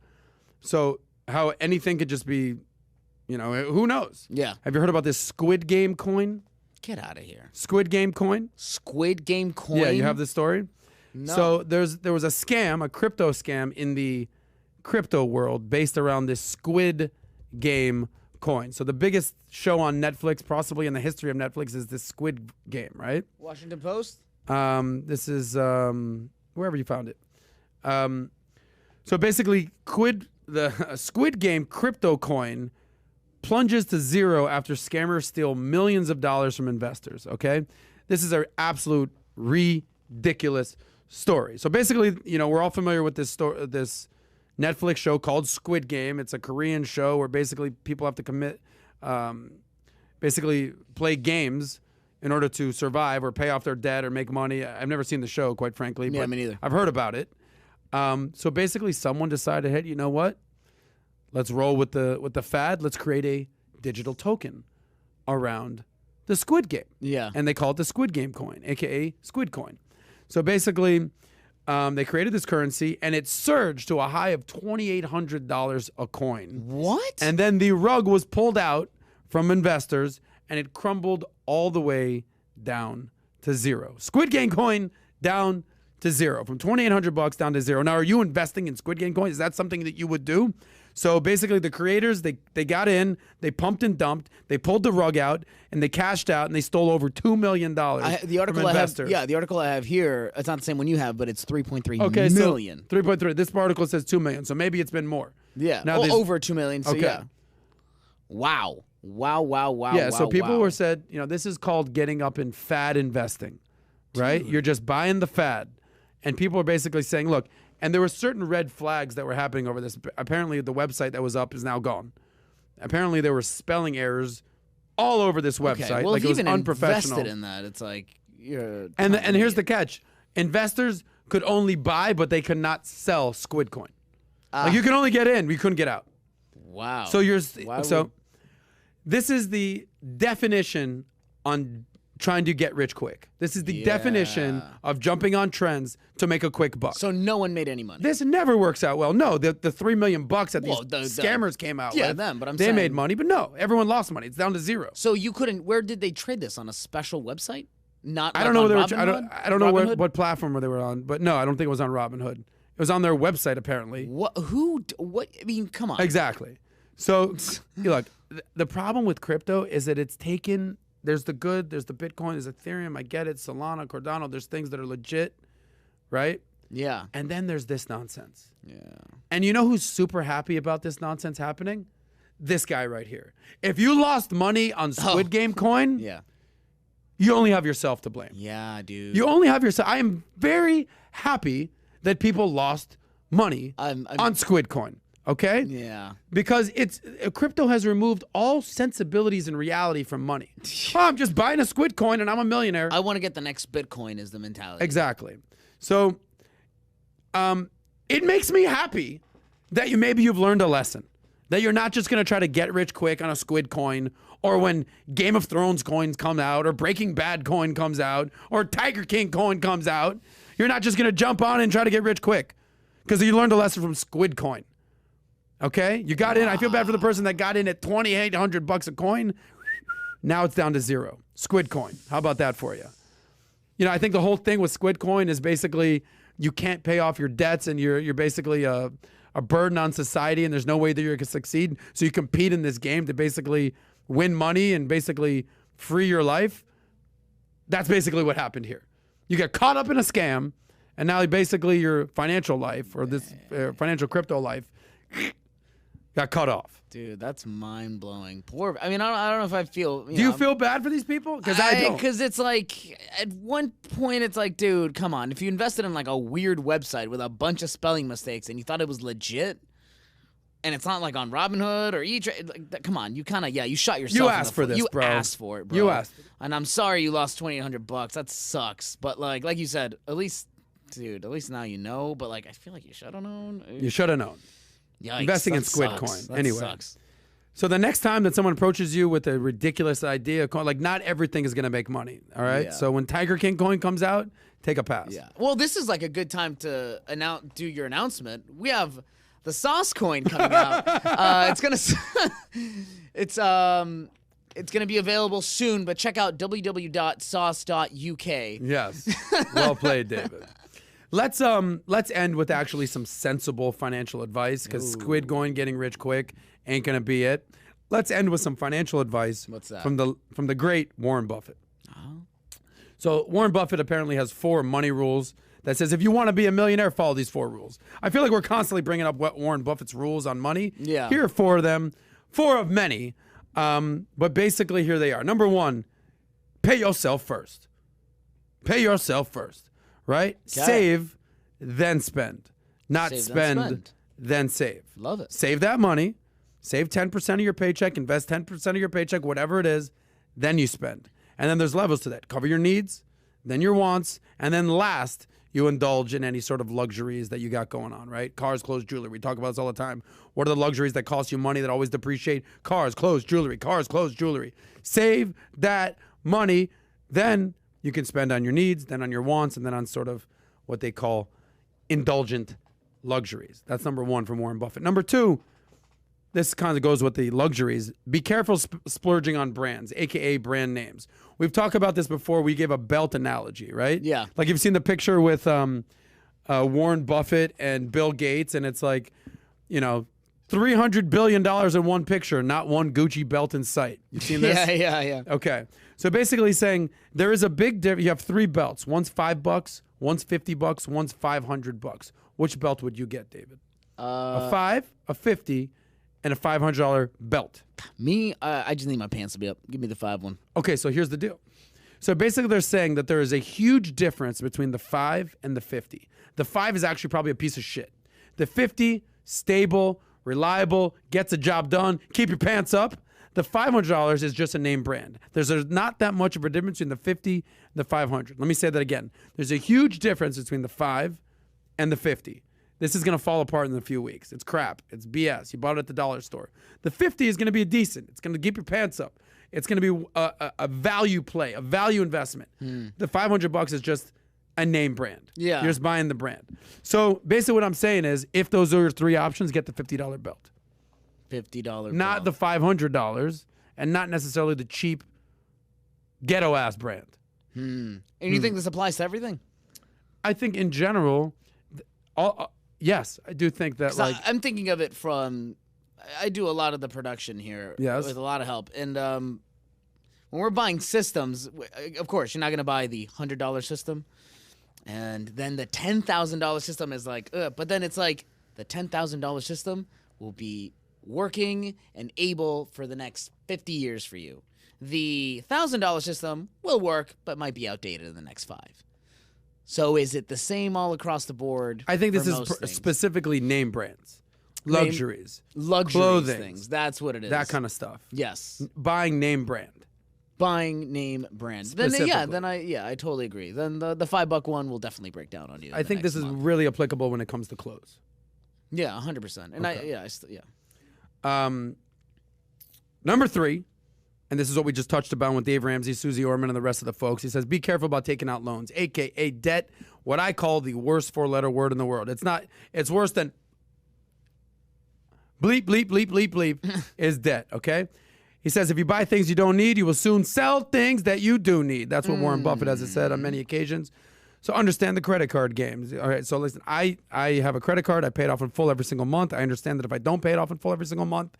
So how anything could just be, who knows? Yeah. Have you heard about this Squid Game coin? Get out of here. Squid Game coin? Squid Game coin? Yeah, you have this story? No. So there was a scam, a crypto scam in the crypto world based around this Squid Game coin. So the biggest show on Netflix, possibly in the history of Netflix, is this Squid Game, right? Washington Post? This is wherever you found it. So basically, the Squid Game crypto coin plunges to zero after scammers steal millions of dollars from investors. Okay, this is an absolute ridiculous story. So basically, we're all familiar with this Netflix show called Squid Game. It's a Korean show where basically people have to basically play games in order to survive or pay off their debt or make money. I've never seen the show, quite frankly. Yeah, but me neither. I've heard about it. So basically, someone decided, hey, you know what? Let's roll with the fad. Let's create a digital token around the Squid Game. Yeah. And they call it the Squid Game coin, a.k.a. Squid Coin. So basically, they created this currency, and it surged to a high of $2,800 a coin. What? And then the rug was pulled out from investors, and it crumbled all the way down to zero. Squid Game coin down to zero, from $2,800 down to zero. Now, are you investing in Squid Game coins? Is that something that you would do? So basically, the creators, they got in, they pumped and dumped, they pulled the rug out, and they cashed out, and they stole over $2 million from investors. The article I have here, it's not the same one you have, but it's 3.3 Okay, million. So 3.3. This article says 2 million, so maybe it's been more. Yeah, Now over 2 million. So Okay. yeah. Wow. Yeah, so people were said, this is called getting up in fad investing, right? You're just buying the fad. And people are basically saying, look, and there were certain red flags that were happening over this. Apparently, the website that was up is now gone. Apparently, there were spelling errors all over this website. Okay. Well, like if it was even unprofessional. invested in that, it's like you're. And here's the catch: investors could only buy, but they could not sell Squid Coin. Like you could only get in, you couldn't get out. Wow. So this is the definition on trying to get rich quick. This is the definition of jumping on trends to make a quick buck. So no one made any money. This never works out well. No, the $3 million that these scammers came out with. Them, but they made money, but no, everyone lost money. It's down to zero. So you couldn't. Where did they trade this, on a special website? Not. I don't know. I don't know what platform they were on, but no, I don't think it was on Robinhood. It was on their website apparently. What? Who? What? I mean, come on. Exactly. So, look, the problem with crypto is that it's taken, there's the good, there's the Bitcoin, there's Ethereum, I get it, Solana, Cardano, there's things that are legit, right? Yeah. And then there's this nonsense. Yeah. And you know who's super happy about this nonsense happening? This guy right here. If you lost money on Squid Game coin, Yeah. you only have yourself to blame. Yeah, dude. You only have yourself. I am very happy that people lost money on Squid coin. Okay? Yeah. Because crypto has removed all sensibilities and reality from money. Oh, I'm just buying a Squid coin and I'm a millionaire. I want to get the next Bitcoin is the mentality. Exactly. So it makes me happy that maybe you've learned a lesson. That you're not just going to try to get rich quick on a Squid coin, or when Game of Thrones coins come out, or Breaking Bad coin comes out, or Tiger King coin comes out. You're not just going to jump on and try to get rich quick because you learned a lesson from Squid coin. Okay? You got in. I feel bad for the person that got in at $2,800 a coin. Now it's down to zero. Squid coin. How about that for you? You know, I think the whole thing with Squid coin is basically you can't pay off your debts and you're basically a burden on society and there's no way that you're going to succeed. So you compete in this game to basically win money and basically free your life. That's basically what happened here. You get caught up in a scam and now basically your financial life or this financial crypto life got cut off. Dude, that's mind blowing. Poor. I mean, I don't know if I feel. Do you feel bad for these people? Because I don't. Because it's like at one point it's like, dude, come on. If you invested in like a weird website with a bunch of spelling mistakes and you thought it was legit, and it's not like on Robinhood or E-Trade, like, come on, you kind of you shot yourself. You asked for this, bro. You asked for it, bro. You asked. And I'm sorry you lost $2,800. That sucks. But like you said, at least, dude, at least now you know. But like, I feel like you should have known. You should have known. Yikes, investing in Squid sucks. coin. That Anyway. sucks. So the next time that someone approaches you with a ridiculous idea, like not everything is going to make money. All right. Yeah. So when Tiger King coin comes out, take a pass. Yeah. Well, this is like a good time to do your announcement. We have the Sauce coin coming out. It's gonna be available soon, but check out www.sauce.uk. Yes. Well played, David. Let's end with actually some sensible financial advice because Squid coin getting rich quick ain't gonna be it. Let's end with some financial advice. What's that? From the great Warren Buffett. Oh. So Warren Buffett apparently has 4 money rules that says if you want to be a millionaire, follow these 4 rules. I feel like we're constantly bringing up what Warren Buffett's rules on money. Yeah. Here are 4 of them, 4 of many, but basically here they are. Number 1, pay yourself first. Pay yourself first, right? Okay. Save, then spend. Not Save, spend, then save. Love it. Save that money. Save 10% of your paycheck, invest 10% of your paycheck, whatever it is, then you spend. And then there's levels to that. Cover your needs, then your wants, and then last, you indulge in any sort of luxuries that you got going on, right? Cars, clothes, jewelry. We talk about this all the time. What are the luxuries that cost you money that always depreciate? Cars, clothes, jewelry. Cars, clothes, jewelry. Save that money, then you can spend on your needs, then on your wants, and then on sort of what they call indulgent luxuries. That's number 1 from Warren Buffett. Number 2, this kind of goes with the luxuries. Be careful splurging on brands, a.k.a. brand names. We've talked about this before. We gave a belt analogy, right? Yeah. Like you've seen the picture with Warren Buffett and Bill Gates, and it's like, you know, $300 billion in one picture, not one Gucci belt in sight. You've seen this? Yeah. Okay. So basically saying there is a big difference. You have 3 belts. One's $5, one's $50, one's $500. Which belt would you get, David? A 5, a 50, and a $500 belt. Me, I just need my pants to be up. Give me the 5 one. Okay, so here's the deal. So basically they're saying that there is a huge difference between the 5 and the 50. The 5 is actually probably a piece of shit. The 50, stable, reliable, gets the job done, keep your pants up. The $500 is just a name brand. There's not that much of a difference between the 50 and the 500. Let me say that again. There's a huge difference between the 5 and the 50. This is going to fall apart in a few weeks. It's crap. It's BS. You bought it at the dollar store. The 50 is going to be decent. It's going to keep your pants up. It's going to be a value play, a value investment. The $500 is just a name brand. Yeah. You're just buying the brand. So basically what I'm saying is if those are your 3 options, get the $50 belt. $50 Not the $500 and not necessarily the cheap ghetto-ass brand. And you think this applies to everything? I think in general, yes, I do think that like I'm thinking of it from I do a lot of the production here Yes. with a lot of help. And when we're buying systems, of course, you're not going to buy the $100 system. And then the $10,000 system is like, but then it's like the $10,000 system will be working and able for the next 50 years for you. The $1,000 system will work, but might be outdated in the next 5. So is it the same all across the board? I think this for is most things? specifically name brands, luxuries, Luxury clothing, things. That's what it is. that kind of stuff. Yes. Buying name brand. Buying name brands. Then I totally agree. Then the $5 one will definitely break down on you. I think this is really applicable when it comes to clothes. Yeah, 100%. And Okay. Number 3, and this is what we just touched about with Dave Ramsey, Susie Orman, and the rest of the folks. He says, be careful about taking out loans, a.k.a. debt, what I call the worst 4-letter word in the world. It's worse than bleep, bleep, bleep, bleep, bleep is debt, okay? He says, if you buy things you don't need, you will soon sell things that you do need. That's what Warren Buffett has said on many occasions. So understand the credit card games. All right, so listen, I have a credit card. I pay it off in full every single month. I understand that if I don't pay it off in full every single month,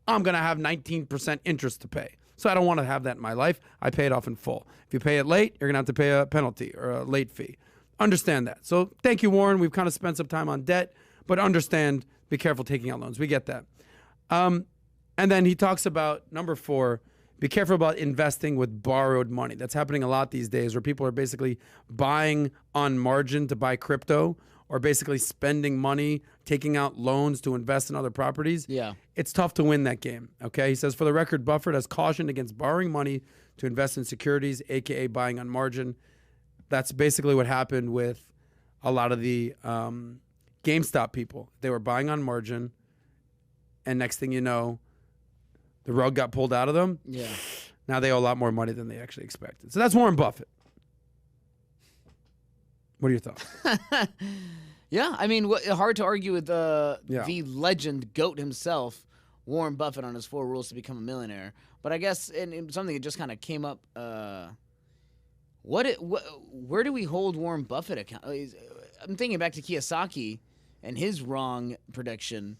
I'm going to have 19% interest to pay. So I don't want to have that in my life. I pay it off in full. If you pay it late, you're going to have to pay a penalty or a late fee. Understand that. So thank you, Warren. We've kind of spent some time on debt, but understand, be careful taking out loans. We get that. And then he talks about number 4, be careful about investing with borrowed money. That's happening a lot these days where people are basically buying on margin to buy crypto or basically spending money, taking out loans to invest in other properties. Yeah. It's tough to win that game, okay? He says, for the record, Buffett has cautioned against borrowing money to invest in securities, a.k.a. buying on margin. That's basically what happened with a lot of the GameStop people. They were buying on margin, and next thing you know, the rug got pulled out of them. Yeah. Now they owe a lot more money than they actually expected. So that's Warren Buffett. What are your thoughts? Yeah, I mean, hard to argue with the legend GOAT himself, Warren Buffett, on his 4 rules to become a millionaire. But I guess in something that just kind of came up, where do we hold Warren Buffett account? I'm thinking back to Kiyosaki and his wrong prediction.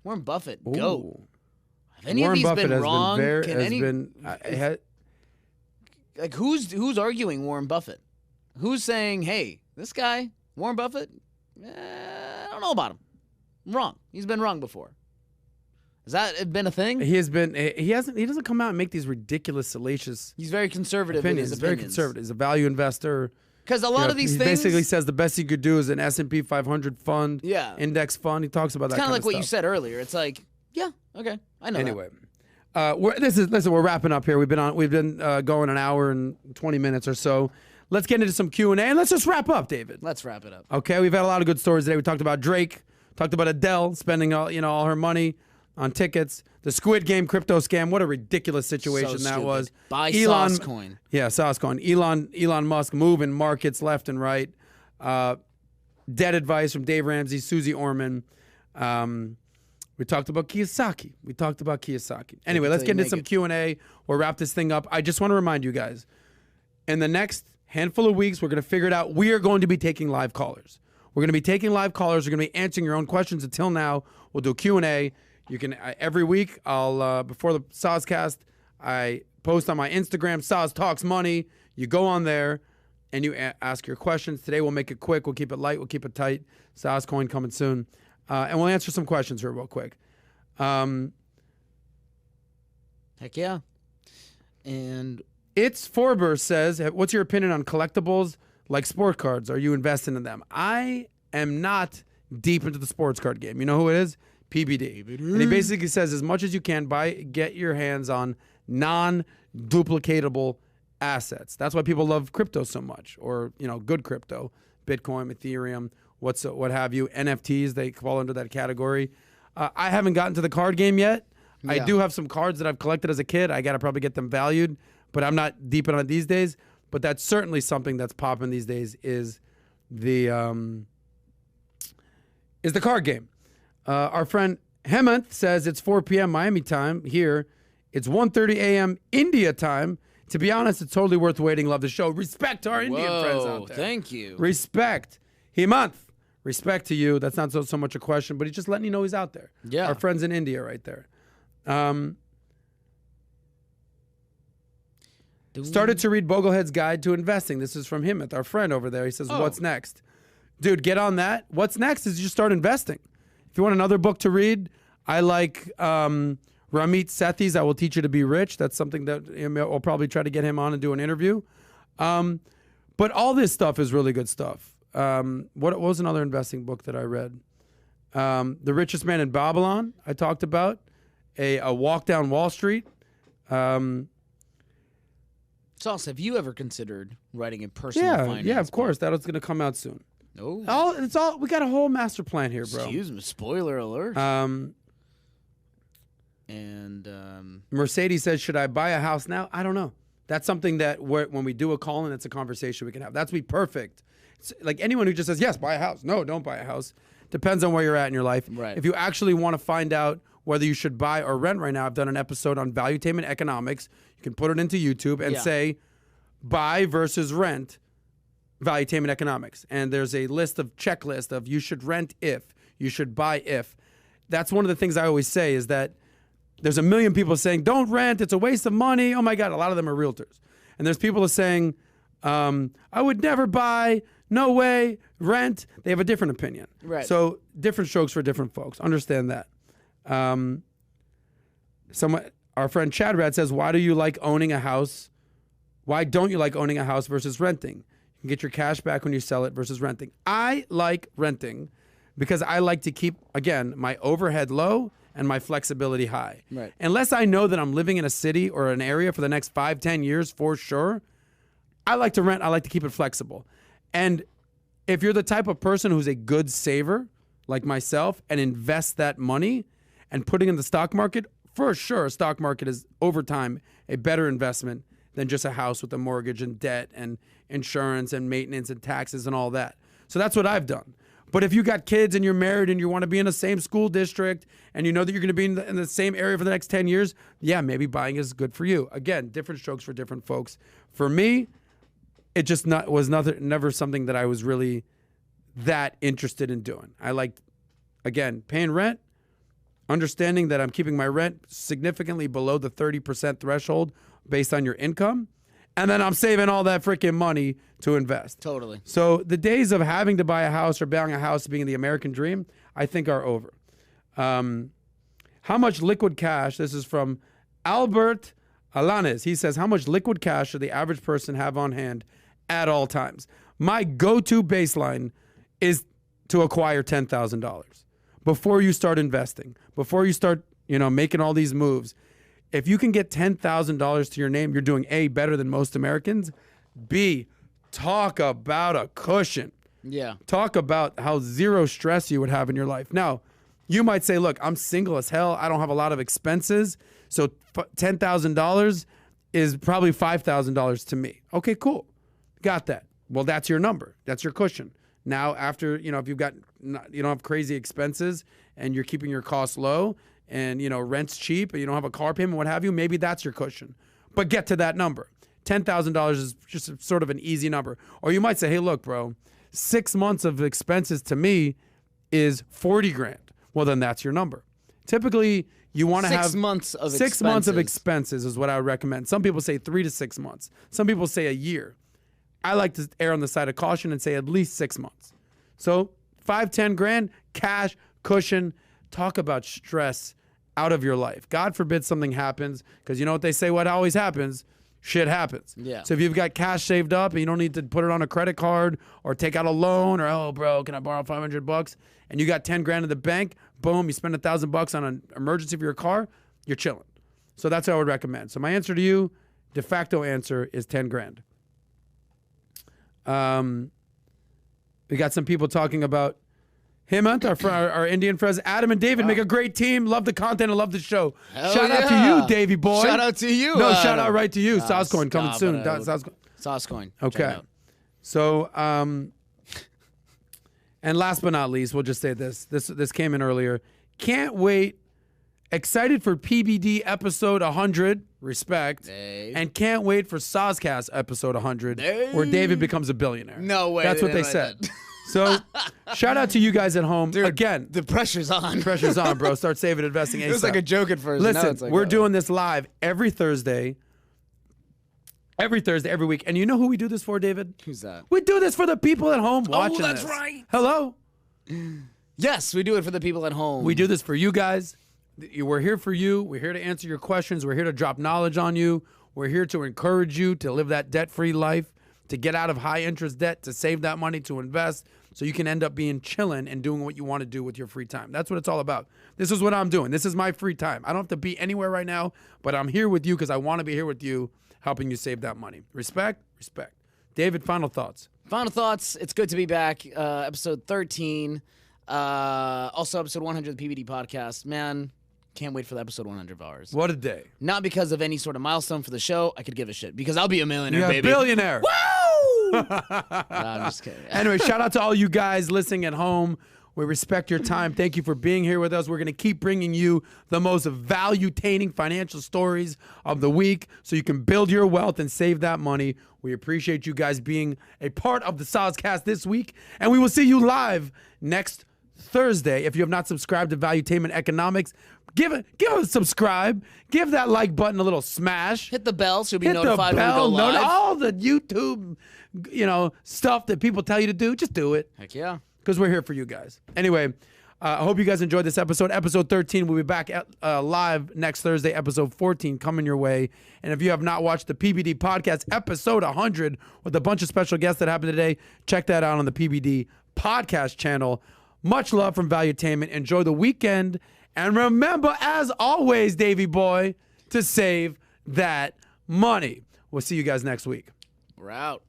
Warren Buffett, GOAT. Have any Warren of these Buffett been wrong? Like who's arguing Warren Buffett? Who's saying, hey, this guy, Warren Buffett, I don't know about him. I'm wrong. He's been wrong before. Has that been a thing? He doesn't come out and make these ridiculous, salacious He's very conservative in his opinions. He's very conservative. He's a value investor. Because a lot of these he things... He basically says the best he could do is an S&P 500 fund, index fund. He talks about that kind of stuff. It's kind of like what you said earlier. It's like, yeah, okay, I know anyway, we're wrapping up here. We've been going an hour and 20 minutes or so. Let's get into some Q&A, and let's just wrap up, David. Let's wrap it up. Okay, we've had a lot of good stories today. We talked about Drake, talked about Adele spending all her money on tickets, the Squid Game crypto scam. What a ridiculous situation that was. Buy Soscoin. Yeah, Soscoin. Elon Musk moving markets left and right. Debt advice from Dave Ramsey, Susie Orman. We talked about Kiyosaki. Anyway, let's get into some Q&A. We'll wrap this thing up. I just want to remind you guys, in the next handful of weeks, we're going to figure it out. We are going to be taking live callers. We're going to be taking live callers. We're going to be answering your own questions. Until now, we'll do Q&A. You can every week. I'll before the Soscast, I post on my Instagram, Sos Talks Money. You go on there and you ask your questions. Today we'll make it quick. We'll keep it light. We'll keep it tight. Soscoin coming soon, and we'll answer some questions here real quick. Heck yeah. And It's Forber says, what's your opinion on collectibles like sport cards? Are you investing in them? I am not deep into the sports card game. You know who it is? PBD. And he basically says, as much as you can, get your hands on non-duplicatable assets. That's why people love crypto so much, or good crypto, Bitcoin, Ethereum, what have you. NFTs, they fall under that category. I haven't gotten to the card game yet. Yeah. I do have some cards that I've collected as a kid. I got to probably get them valued, but I'm not deep in on it these days. But that's certainly something that's popping these days is the card game. Our friend Hemant says it's 4 p.m. Miami time here. It's 1:30 a.m. India time. To be honest, it's totally worth waiting. Love the show. Respect to our Indian friends out there. Thank you. Respect. Hemant, respect to you. That's not so much a question, but he's just letting you know he's out there. Yeah. Our friends in India right there. Started to read Boglehead's Guide to Investing. This is from him, our friend over there. He says, what's next? Dude, get on that. What's next is you just start investing. If you want another book to read, I like Ramit Sethi's I Will Teach You to Be Rich. That's something that I'll probably try to get him on and do an interview. But all this stuff is really good stuff. What was another investing book that I read? The Richest Man in Babylon, I talked about. A Walk Down Wall Street. Sauce, have you ever considered writing a personal finance? Yeah, of course. That's going to come out soon. Oh. It's all. We got a whole master plan here, bro. Excuse me. Spoiler alert. Mercedes says, should I buy a house now? I don't know. That's something that when we do a call-in, it's a conversation we can have. That's be perfect. It's like anyone who just says, yes, buy a house. No, don't buy a house. Depends on where you're at in your life. Right. If you actually want to find out whether you should buy or rent right now, I've done an episode on valuetainment economics. You can put it into YouTube and say buy versus rent valuetainment economics. And there's a checklist of you should rent if, you should buy if. That's one of the things I always say is that there's a million people saying, don't rent, it's a waste of money. Oh my God, a lot of them are realtors. And there's people saying, I would never buy, no way, rent. They have a different opinion. Right. So different strokes for different folks. Understand that. Our friend Chad Rad says, why do you like owning a house? Why don't you like owning a house versus renting? You can get your cash back when you sell it versus renting. I like renting because I like to keep, again, my overhead low and my flexibility high. Right. Unless I know that I'm living in a city or an area for the next 5-10 years for sure, I like to rent. I like to keep it flexible. And if you're the type of person who's a good saver, like myself, and invest that money and putting in the stock market, for sure, a stock market is over time a better investment than just a house with a mortgage and debt and insurance and maintenance and taxes and all that. So that's what I've done. But if you got kids and you're married and you want to be in the same school district and you know that you're going to be in the same area for the next 10 years, yeah, maybe buying is good for you. Again, different strokes for different folks. For me, it just never something that I was really that interested in doing. I liked, again, paying rent, understanding that I'm keeping my rent significantly below the 30% threshold based on your income, and then I'm saving all that freaking money to invest. Totally. So the days of having to buy a house or buying a house being the American dream, I think are over. How much liquid cash, this is from Albert Alanes. He says, how much liquid cash should the average person have on hand at all times? My go-to baseline is to acquire $10,000 before you start investing, before you start, making all these moves. If you can get $10,000 to your name, you're doing A, better than most Americans. B, talk about a cushion. Yeah. Talk about how zero stress you would have in your life. Now, you might say, look, I'm single as hell. I don't have a lot of expenses. So $10,000 is probably $5,000 to me. Okay, cool. Got that. Well, that's your number. That's your cushion. Now, after, if you don't have crazy expenses and you're keeping your costs low and, rent's cheap and you don't have a car payment, what have you, maybe that's your cushion. But get to that number. $10,000 is just sort of an easy number. Or you might say, hey, look, bro, 6 months of expenses to me is 40 grand. Well, then that's your number. Typically, you want to have 6 months of 6 months of expenses is what I would recommend. Some people say 3 to 6 months. Some people say a year. I like to err on the side of caution and say at least 6 months. So 5-10 grand, cash, cushion. Talk about stress out of your life. God forbid something happens, because you know what they say, what always happens? Shit happens. Yeah. So if you've got cash saved up and you don't need to put it on a credit card or take out a loan or, oh, bro, can I borrow $500? And you got 10 grand in the bank, boom, you spend $1,000 on an emergency for your car, you're chilling. So that's what I would recommend. So my answer to you, de facto answer, is 10 grand. We got some people talking about Hemant, our Indian friends. Adam and David make a great team. Love the content and love the show. Shout out to you, Davey boy. Shout out to you. No, shout out right to you. Soscoin coming soon. Soscoin. Okay. So, and last but not least, we'll just say this. This came in earlier. Can't wait. Excited for PBD episode 100. Respect. Dave. And can't wait for Soscast episode 100, where David becomes a billionaire. No way. That's what they said. So shout out to you guys at home. Dude, again. the pressure's on. Pressure's on, bro. Start saving, investing ASAP. It was like a joke at first. Listen, now it's like, we're doing this live every Thursday. Every Thursday, every week. And you know who we do this for, David? Who's that? We do this for the people at home watching that's this. right. Hello. Yes, we do it for the people at home. We do this for you guys. We're here for you. We're here to answer your questions. We're here to drop knowledge on you. We're here to encourage you to live that debt-free life, to get out of high-interest debt, to save that money, to invest, so you can end up being chilling and doing what you want to do with your free time. That's what it's all about. This is what I'm doing. This is my free time. I don't have to be anywhere right now, but I'm here with you because I want to be here with you, helping you save that money. Respect? Respect. David, final thoughts. Final thoughts. It's good to be back. Episode 13. Also, episode 100 of the PBD podcast. Man, can't wait for the episode 100 of ours. What a day. Not because of any sort of milestone for the show. I could give a shit because I'll be a millionaire, You're baby. a billionaire. Woo! I'm just kidding. Anyway, shout out to all you guys listening at home. We respect your time. Thank you for being here with us. We're going to keep bringing you the most value-taining financial stories of the week so you can build your wealth and save that money. We appreciate you guys being a part of the Soscast this week, and we will see you live next Thursday. If you have not subscribed to Valuetainment Economics, give it a subscribe. Give that like button a little smash. Hit the bell so you'll be Hit notified the bell, when we go live. all the YouTube, stuff that people tell you to do. Just do it. Heck yeah. Because we're here for you guys. Anyway, I hope you guys enjoyed this episode. Episode 13, we'll be back live next Thursday. Episode 14 coming your way. And if you have not watched the PBD podcast, episode 100, with a bunch of special guests that happened today, check that out on the PBD podcast channel. Much love from Valuetainment. Enjoy the weekend. And remember, as always, Davey boy, to save that money. We'll see you guys next week. We're out.